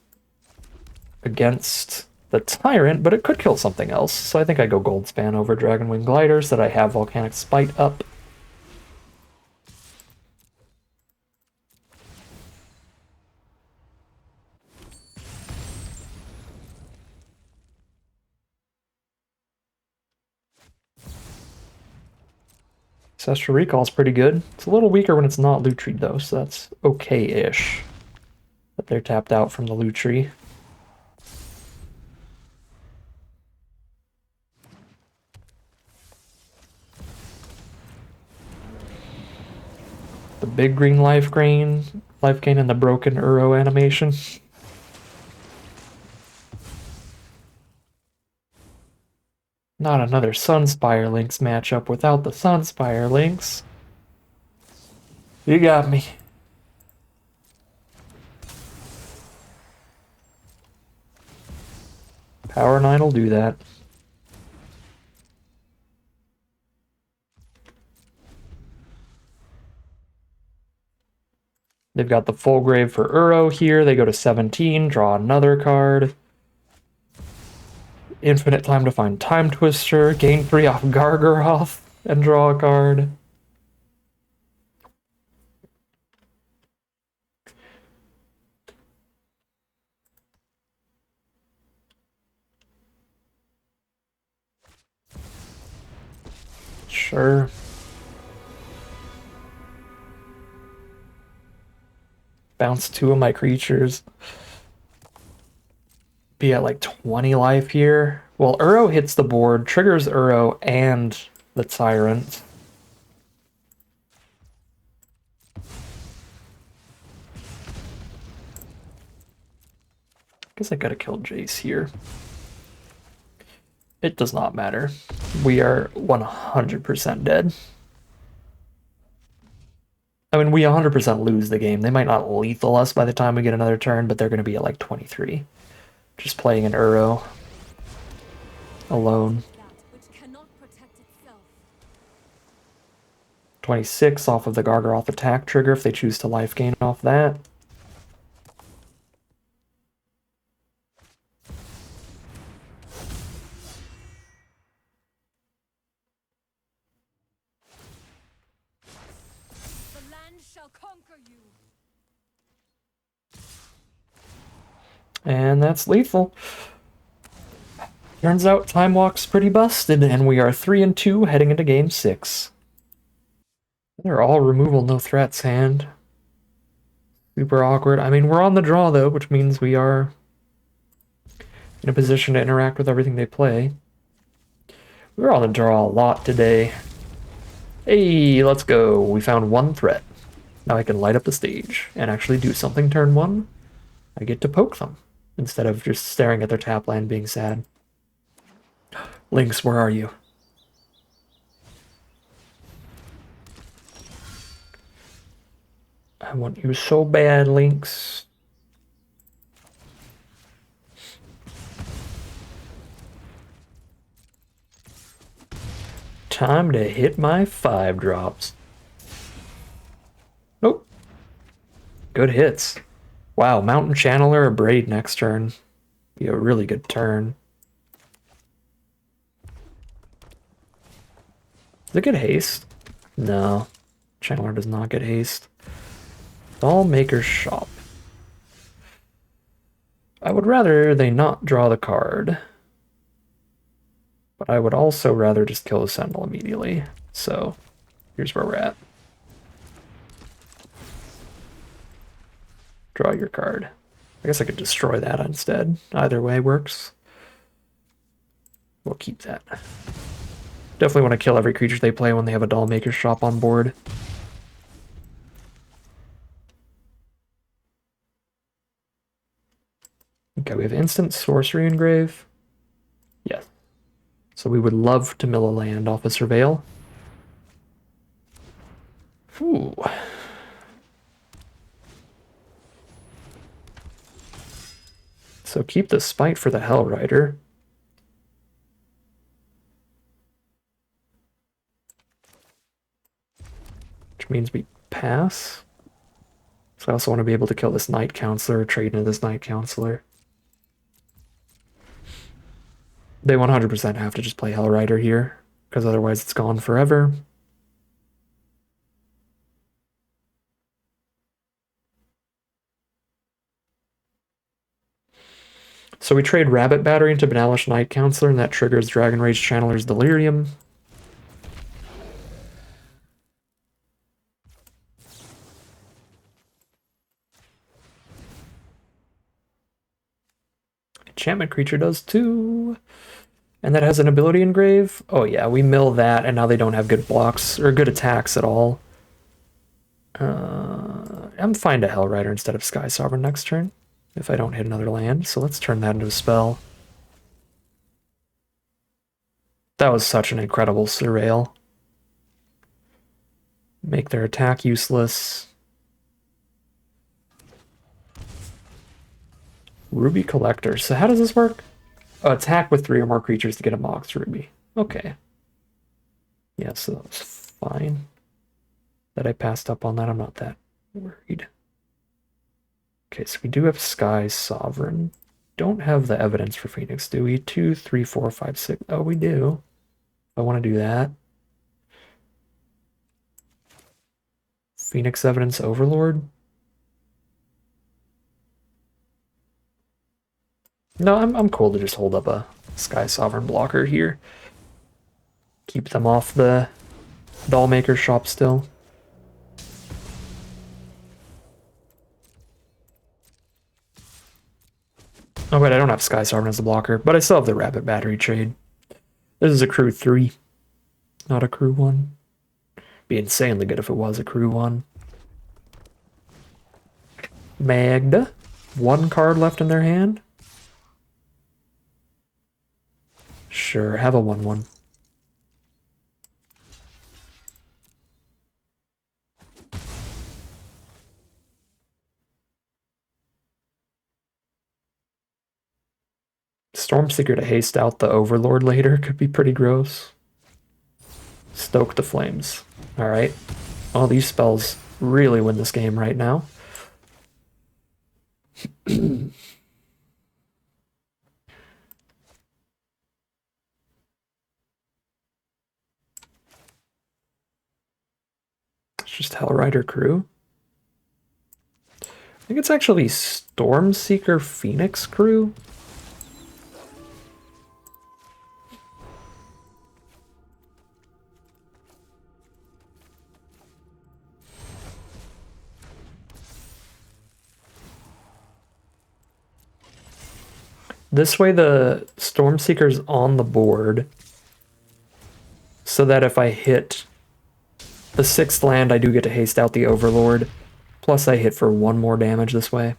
against the Tyrant, but it could kill something else. So I think I go Goldspan over Dragonwing Glider so that I have Volcanic Spite up. Ancestral Recall is pretty good. It's a little weaker when it's not Lutri though, so that's okay-ish. But they're tapped out from the Lutri. The big green life gain, and the broken Uro animation. Not another Sunspire Lynx matchup without the Sunspire Lynx. You got me. Power 9 will do that. They've got the Fulgrave for Uro here. They go to 17, draw another card. Infinite time to find Time Twister, gain 3 off Gargaroth, and draw a card. Sure. Bounce 2 of my creatures. Be at like 20 life here. Well, Uro hits the board, triggers Uro and the Tyrant. Guess I gotta kill Jace here. It does not matter. We are 100% dead. I mean, we 100% lose the game. They might not lethal us by the time we get another turn, but they're going to be at like 23. Just playing an Uro. Alone. 26 off of the Gargaroth attack trigger if they choose to life gain off that. And that's lethal. Turns out Time Walk's pretty busted, and we are 3-2 heading into game 6. They're all removal, no threats hand. Super awkward. I mean, we're on the draw, though, which means we are in a position to interact with everything they play. We're on the draw a lot today. Hey, let's go. We found 1 threat. Now I can light up the stage and actually do something turn 1. I get to poke them instead of just staring at their tap land being sad. Lynx, where are you? I want you so bad, Lynx. Time to hit my 5 drops. Nope. Good hits. Wow, Mountain Channeler or Braid next turn. Be a really good turn. Does it get haste? No. Channeler does not get haste. Dollmaker's Shop. I would rather they not draw the card. But I would also rather just kill the Sentinel immediately. So, here's where we're at. Draw your card. I guess I could destroy that instead. Either way works. We'll keep that. Definitely want to kill every creature they play when they have a Dollmaker's Shop on board. Okay, we have instant sorcery engrave. Yes. So we would love to mill a land off a Surveil. Ooh. So keep the Spite for the Hellrider. Which means we pass. So I also want to be able to kill this Night Counselor, trade into this Night Counselor. They 100% have to just play Hellrider here, because otherwise it's gone forever. So we trade Rabbit Battery into Benalish Night Counselor, and that triggers Dragon Rage Channeler's Delirium. Enchantment creature does too. And that has an ability engrave. Oh yeah, we mill that, and now they don't have good blocks, or good attacks at all. I'm fine to Hellrider instead of Sky Sovereign next turn, if I don't hit another land, so let's turn that into a spell. That was such an incredible Surveil. Make their attack useless. Ruby Collector. So how does this work? Oh, attack with 3 or more creatures to get a Mox Ruby. Okay. Yeah, so that was fine. That I passed up on that. I'm not that worried. Okay, so we do have Sky Sovereign. Don't have the evidence for Phoenix, do we? 2, 3, 4, 5, 6. Oh, we do. I want to do that. Phoenix Evidence Overlord? No, I'm cool to just hold up a Sky Sovereign blocker here. Keep them off the Dollmaker shop still. Oh wait, I don't have Sky Sovereign as a blocker, but I still have the Rapid Battery trade. This is a crew 3, not a crew 1. Be insanely good if it was a crew 1. Magda. 1 card left in their hand. Sure, have a 1/1. Stormseeker to haste out the Overlord later could be pretty gross. Stoke the Flames. Alright. All these spells really win this game right now. It's just Hellrider Crew. I think it's actually Stormseeker Phoenix Crew. This way the Stormseeker's on the board, so that if I hit the 6th land, I do get to haste out the Overlord. Plus I hit for 1 more damage this way.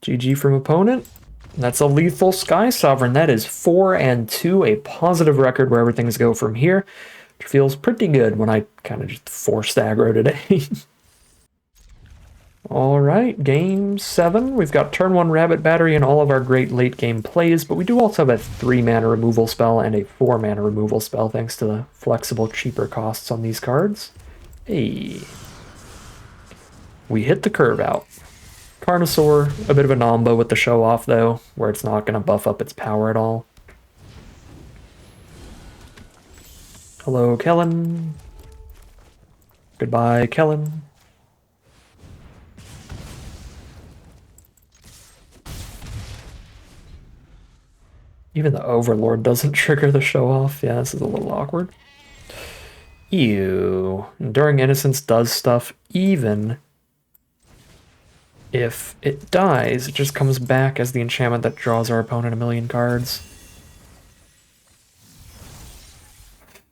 GG from opponent. That's a lethal Sky Sovereign. That is 4 and 2, a positive record wherever things go from here. Which feels pretty good when I kind of just forced aggro today. Alright, game 7. We've got turn 1 Rabbit Battery and all of our great late game plays, but we do also have a 3 mana removal spell and a 4 mana removal spell thanks to the flexible, cheaper costs on these cards. Hey. We hit the curve out. Carnosaur, a bit of a Nomba with the show off though, where it's not going to buff up its power at all. Hello, Kellen. Goodbye, Kellen. Even the Overlord doesn't trigger the show off. Yeah, this is a little awkward. Ew. Enduring Innocence does stuff even if it dies. It just comes back as the enchantment that draws our opponent a million cards.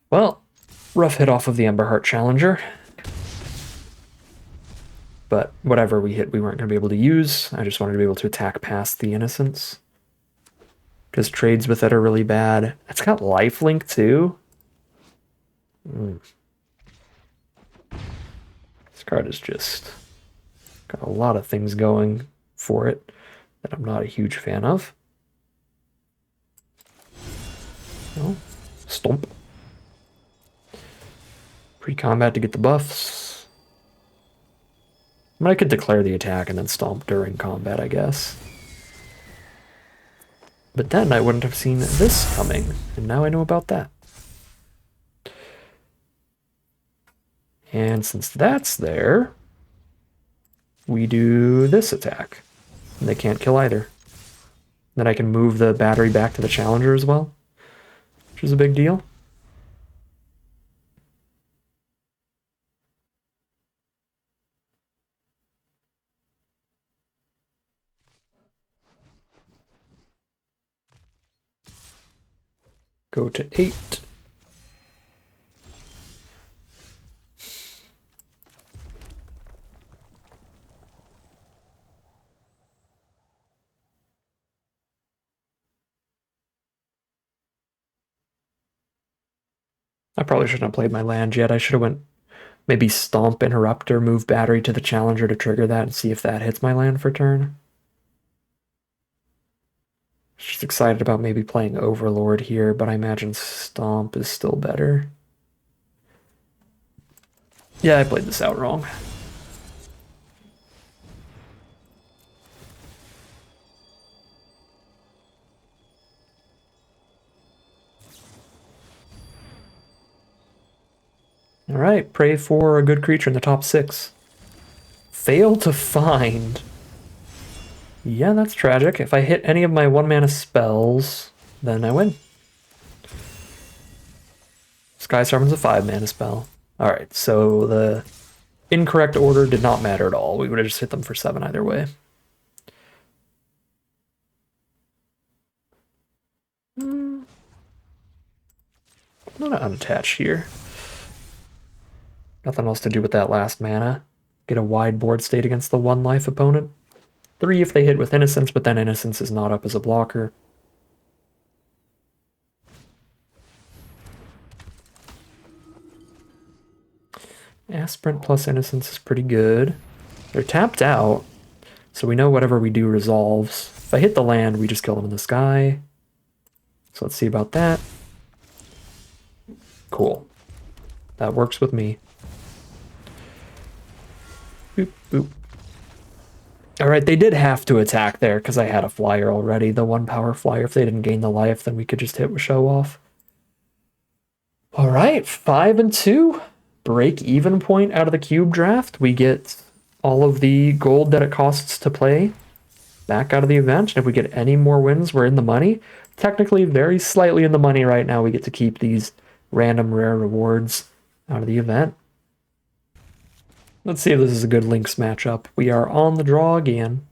Well, rough hit off of the Emberheart Challenger. But whatever we hit, we weren't going to be able to use. I just wanted to be able to attack past the Innocence. Because trades with it are really bad. It's got lifelink too. This card is just got a lot of things going for it that I'm not a huge fan of. Oh, stomp. Pre-combat to get the buffs. I mean, I could declare the attack and then stomp during combat, I guess. But then I wouldn't have seen this coming, and now I know about that. And since that's there, we do this attack. And they can't kill either. Then I can move the battery back to the Challenger as well, which is a big deal. Go to 8. I probably shouldn't have played my land yet. I should have went maybe Stomp Interrupter, move battery to the Challenger to trigger that and see if that hits my land for turn. Just excited about maybe playing Overlord here, but I imagine Stomp is still better. Yeah, I played this out wrong. All right, pray for a good creature in the top 6. Fail to find. Yeah, that's tragic. If I hit any of my 1-mana spells, then I win. Sky Sermon's a 5-mana spell. Alright, so the incorrect order did not matter at all. We would have just hit them for 7 either way. I'm gonna unattach here. Nothing else to do with that last mana. Get a wide board state against the 1-life opponent. 3 if they hit with Innocence, but then Innocence is not up as a blocker. Aspirant plus Innocence is pretty good. They're tapped out, so we know whatever we do resolves. If I hit the land, we just kill them in the sky. So let's see about that. Cool. That works with me. Boop, boop. Alright, they did have to attack there because I had a flyer already, the 1-power flyer. If they didn't gain the life, then we could just hit with Show Off. Alright, 5-2. Break even point out of the cube draft. We get all of the gold that it costs to play back out of the event. And if we get any more wins, we're in the money. Technically, very slightly in the money right now. We get to keep these random rare rewards out of the event. Let's see if this is a good Lynx matchup. We are on the draw again.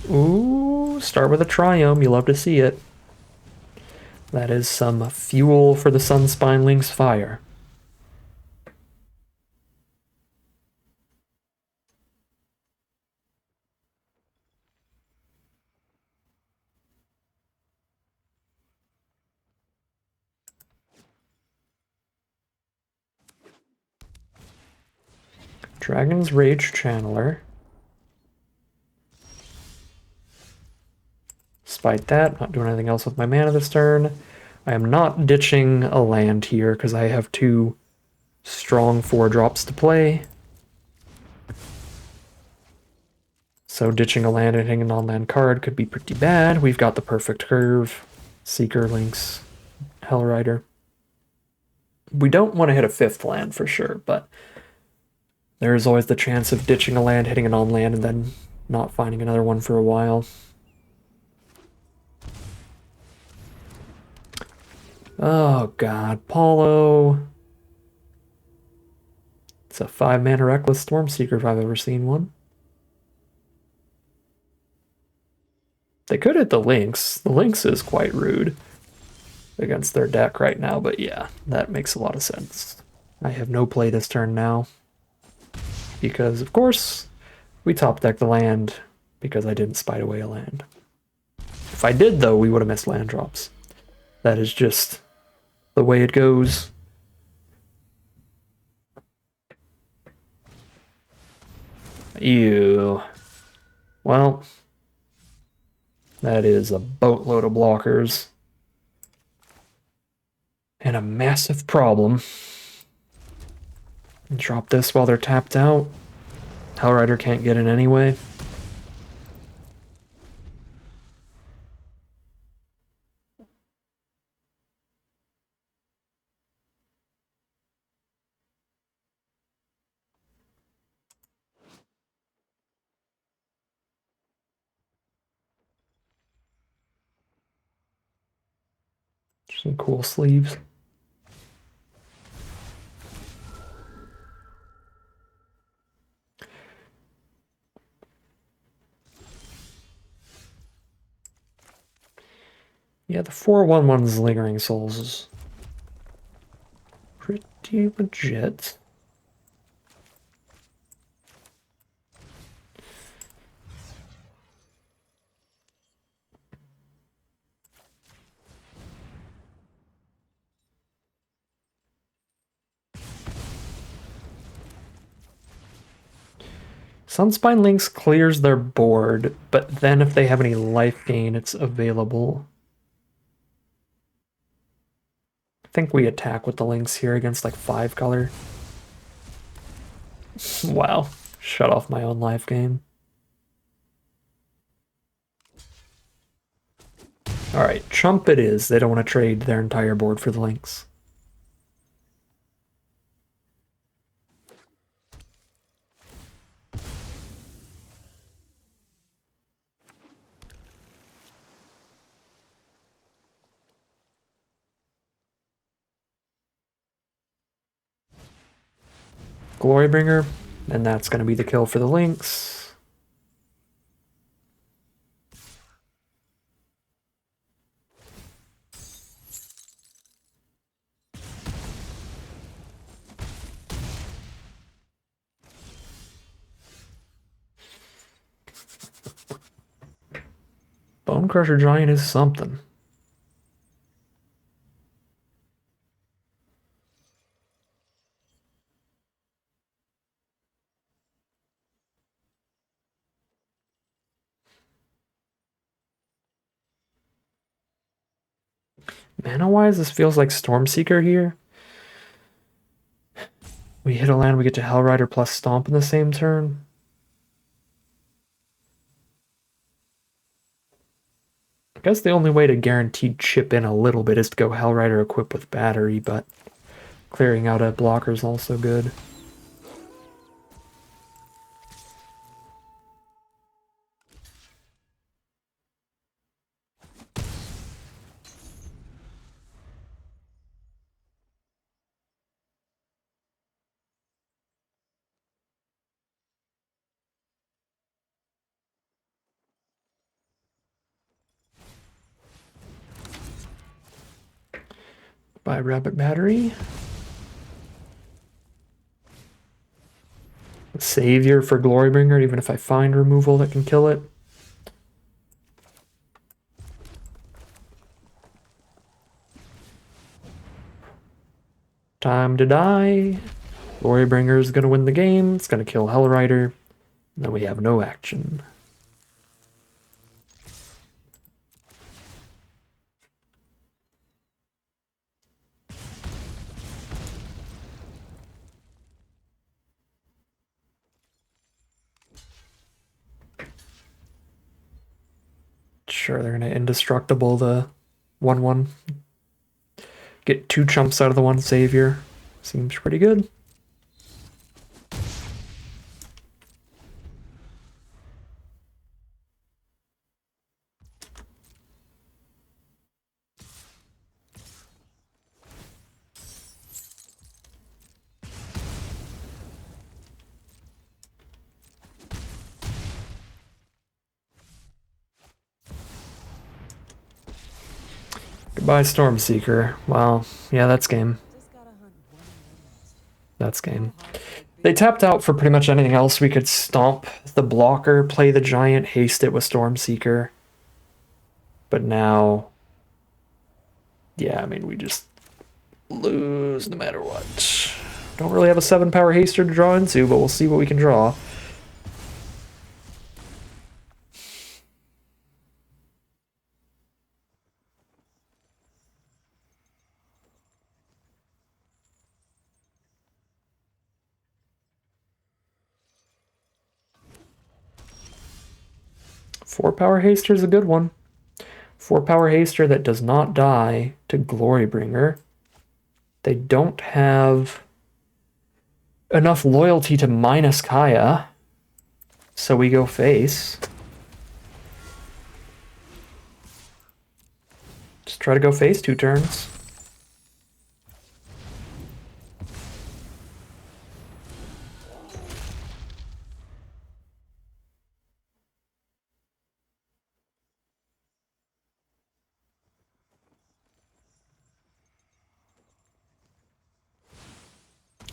Ooh, start with a Triome. You love to see it. That is some fuel for the Sunspine Lynx fire. Dragon's Rage Channeler. Despite that, not doing anything else with my mana this turn. I am not ditching a land here because I have 2 strong 4-drops to play. So ditching a land and hitting a non-land card could be pretty bad. We've got the perfect curve. Seeker, Lynx, Hellrider. We don't want to hit a 5th land for sure, but there is always the chance of ditching a land, hitting a non-land, and then not finding another one for a while. Oh god, Paulo. It's a 5-mana Reckless Stormseeker if I've ever seen one. They could hit the Lynx. The Lynx is quite rude against their deck right now, but yeah, that makes a lot of sense. I have no play this turn now. Because, of course, we top deck the land because I didn't spite away a land. If I did, though, we would have missed land drops. That is just the way it goes. Ew. Well, that is a boatload of blockers. And a massive problem. Drop this while they're tapped out. Hellrider can't get in anyway. Some cool sleeves. Yeah, the 4/1/1's Lingering Souls is pretty legit. Sunspine Lynx clears their board, but then if they have any life gain, it's available. think we attack with the Lynx here against like 5 color. Wow. Shut off my own life game. Alright, chump it is. They don't want to trade their entire board for the Lynx. Glorybringer, and that's going to be the kill for the Lynx. Bonecrusher Giant is something. Mana-wise, this feels like Stormseeker here. We hit a land, we get to Hellrider plus Stomp in the same turn. I guess the only way to guaranteed chip in a little bit is to go Hellrider equipped with Battery, but clearing out a blocker is also good. Buy Rabbit Battery. Savior for Glorybringer, even if I find removal that can kill it. Time to die. Glorybringer is going to win the game. It's going to kill Hellrider. Then we have no action. Sure, they're going to indestructible the 1/1. Get 2 chumps out of the 1 Savior. Seems pretty good. Goodbye, Stormseeker. Wow. Yeah, that's game. That's game. They tapped out for pretty much anything else. We could stomp the blocker, play the giant, haste it with Stormseeker. But now... yeah, I mean, we just lose no matter what. Don't really have a 7-power haster to draw into, but we'll see what we can draw. Four-power haster is a good one. 4-power haster that does not die to Glorybringer. They don't have enough loyalty to minus Kaya, so we go face. Just try to go face 2 turns.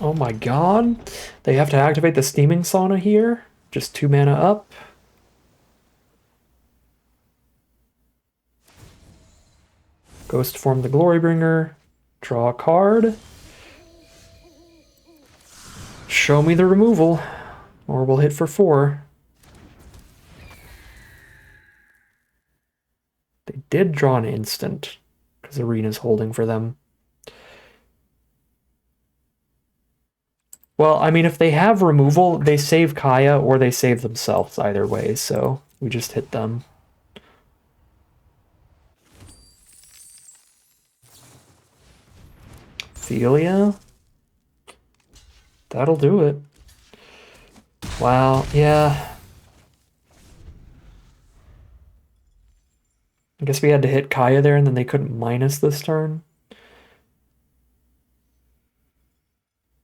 Oh my god. They have to activate the Steaming Sauna here. Just 2 mana up. Ghost form the Glorybringer. Draw a card. Show me the removal. Or we'll hit for 4. They did draw an instant. Because Arena's holding for them. Well, I mean, if they have removal, they save Kaya or they save themselves either way, so we just hit them. Ophelia? That'll do it. Wow, yeah. I guess we had to hit Kaya there and then they couldn't minus this turn.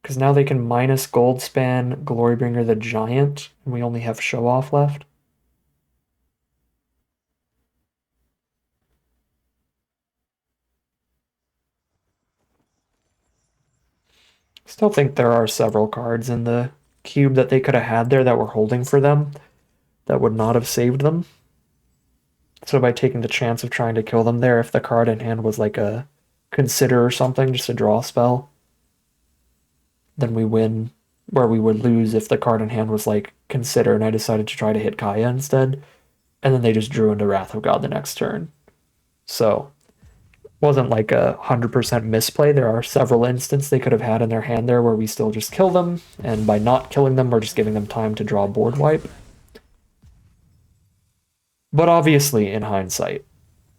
Because now they can minus Goldspan, Glorybringer the Giant, and we only have Show Off left. Still think there are several cards in the cube that they could have had there that were holding for them that would not have saved them. So by taking the chance of trying to kill them there, if the card in hand was like a Consider or something, just a draw spell, then we win, where we would lose if the card in hand was like Consider and I decided to try to hit Kaya instead, and then they just drew into Wrath of God the next turn. So wasn't like 100% misplay. There are several instances they could have had in their hand there where we still just kill them, and by not killing them, we're just giving them time to draw board wipe. But obviously, in hindsight,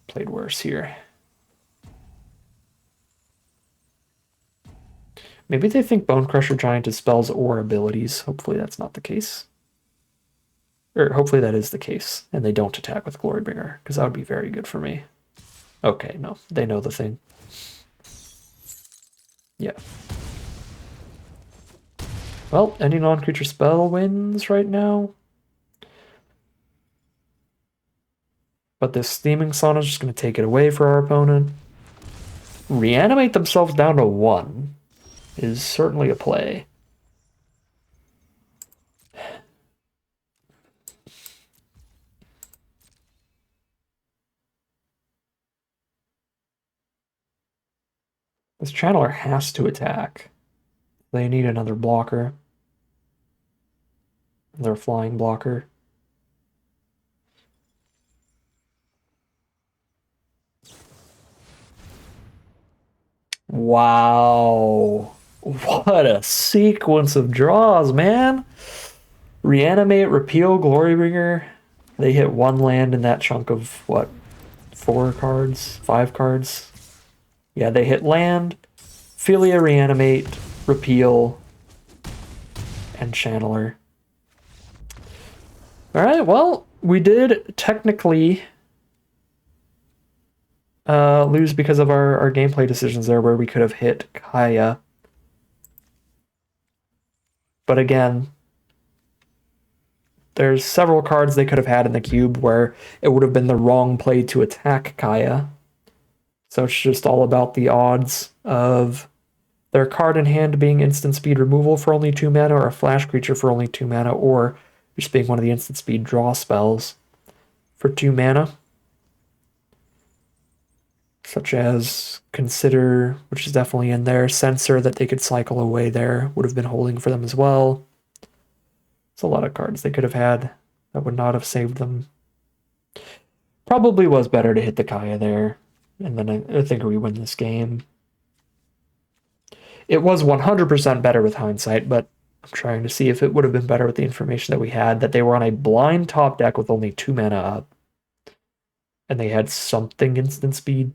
played worse here. Maybe they think Bone Crusher Giant is spells or abilities. Hopefully that's not the case. Or hopefully that is the case, and they don't attack with Glorybringer, because that would be very good for me. Okay, no, they know the thing. Yeah. Well, any non-creature spell wins right now. But this Steaming Sauna is just going to take it away for our opponent. Reanimate themselves down to 1 is certainly a play. This Channeler has to attack. They need another blocker. Another flying blocker. Wow. What a sequence of draws, man. Reanimate, Repeal, Glorybringer. They hit 1 land in that chunk of, what, 4 cards? 5 cards? Yeah, they hit land, Philia, Reanimate, Repeal, and Channeler. Alright, well, we did technically lose because of our gameplay decisions there where we could have hit Kaya. But again, there's several cards they could have had in the cube where it would have been the wrong play to attack Kaya. So it's just all about the odds of their card in hand being instant speed removal for only 2 mana, or a flash creature for only 2 mana, or just being one of the instant speed draw spells for 2 mana. Such as Consider, which is definitely in there. Censor that they could cycle away there would have been holding for them as well. It's a lot of cards they could have had that would not have saved them. Probably was better to hit the Kaya there, and then I think we win this game. It was 100% better with hindsight, but I'm trying to see if it would have been better with the information that we had, that they were on a blind top deck with only 2 mana up, and they had something instant speed.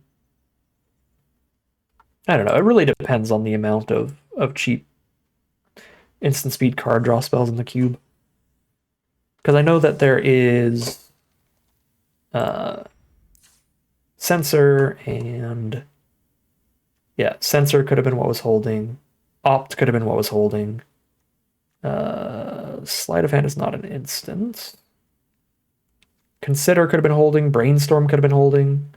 I don't know. It really depends on the amount of cheap instant speed card draw spells in the cube. Because I know that there is Censor and... Yeah, Censor could have been what was holding. Opt could have been what was holding. Sleight of Hand is not an instant. Consider could have been holding. Brainstorm could have been holding.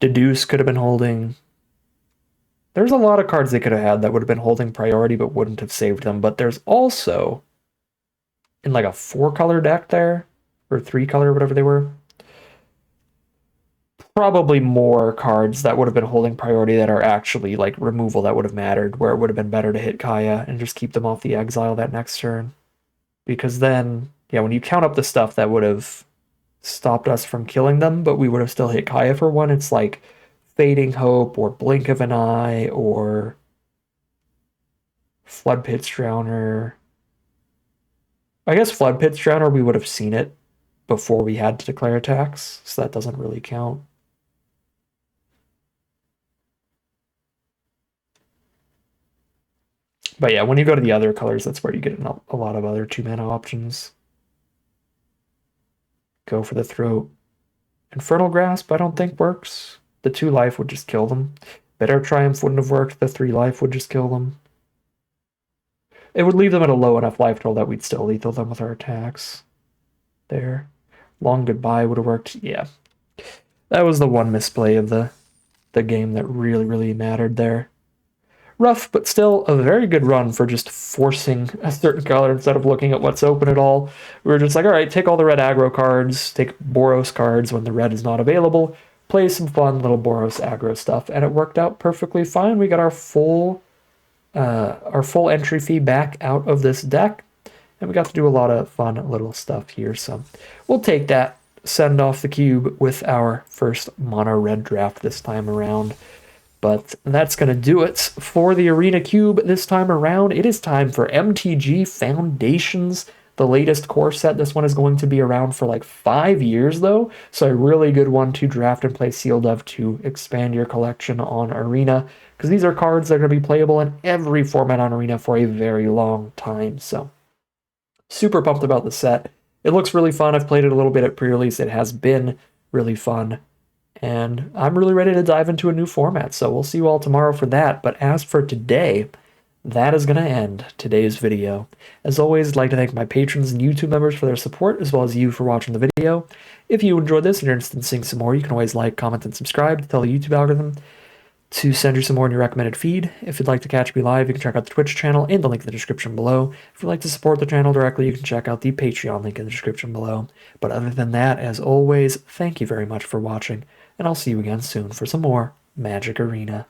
Deduce could have been holding. There's a lot of cards they could have had that would have been holding priority but wouldn't have saved them. But there's also, in like a 4-color deck there, or 3-color, whatever they were, probably more cards that would have been holding priority that are actually like removal that would have mattered, where it would have been better to hit Kaya and just keep them off the exile that next turn. Because then, yeah, when you count up the stuff that would have stopped us from killing them, but we would have still hit Kaya for 1, it's like Fading Hope or Blink of an Eye or Flood Pits Drowner. I guess Flood Pits Drowner, we would have seen it before we had to declare attacks, so that doesn't really count. But yeah, when you go to the other colors, that's where you get a lot of other 2-mana options. Go for the throat. Infernal Grasp, I don't think works. The 2 life would just kill them. Bitter Triumph wouldn't have worked. The 3 life would just kill them. It would leave them at a low enough life total that we'd still lethal them with our attacks. There. Long Goodbye would have worked. Yeah. That was the one misplay of the game that really, really mattered there. Rough, but still a very good run for just forcing a certain color instead of looking at what's open at all. We were just like, all right, take all the red aggro cards, take Boros cards when the red is not available, play some fun little Boros aggro stuff, and it worked out perfectly fine. We got our full entry fee back out of this deck, and we got to do a lot of fun little stuff here. So we'll take that, send off the cube with our first mono red draft this time around. But that's going to do it for the Arena Cube this time around. It is time for MTG Foundations, the latest core set. This one is going to be around for like 5 years, though, so a really good one to draft and play sealed of to expand your collection on Arena, because these are cards that are going to be playable in every format on Arena for a very long time. So super pumped about the set. It looks really fun. I've played it a little bit at pre-release. It has been really fun. And I'm really ready to dive into a new format, so we'll see you all tomorrow for that. But as for today, that is going to end today's video. As always, I'd like to thank my patrons and YouTube members for their support, as well as you for watching the video. If you enjoyed this and you're interested in seeing some more, you can always like, comment, and subscribe to tell the YouTube algorithm to send you some more in your recommended feed. If you'd like to catch me live, you can check out the Twitch channel and the link in the description below. If you'd like to support the channel directly, you can check out the Patreon link in the description below. But other than that, as always, thank you very much for watching, and I'll see you again soon for some more Magic Arena.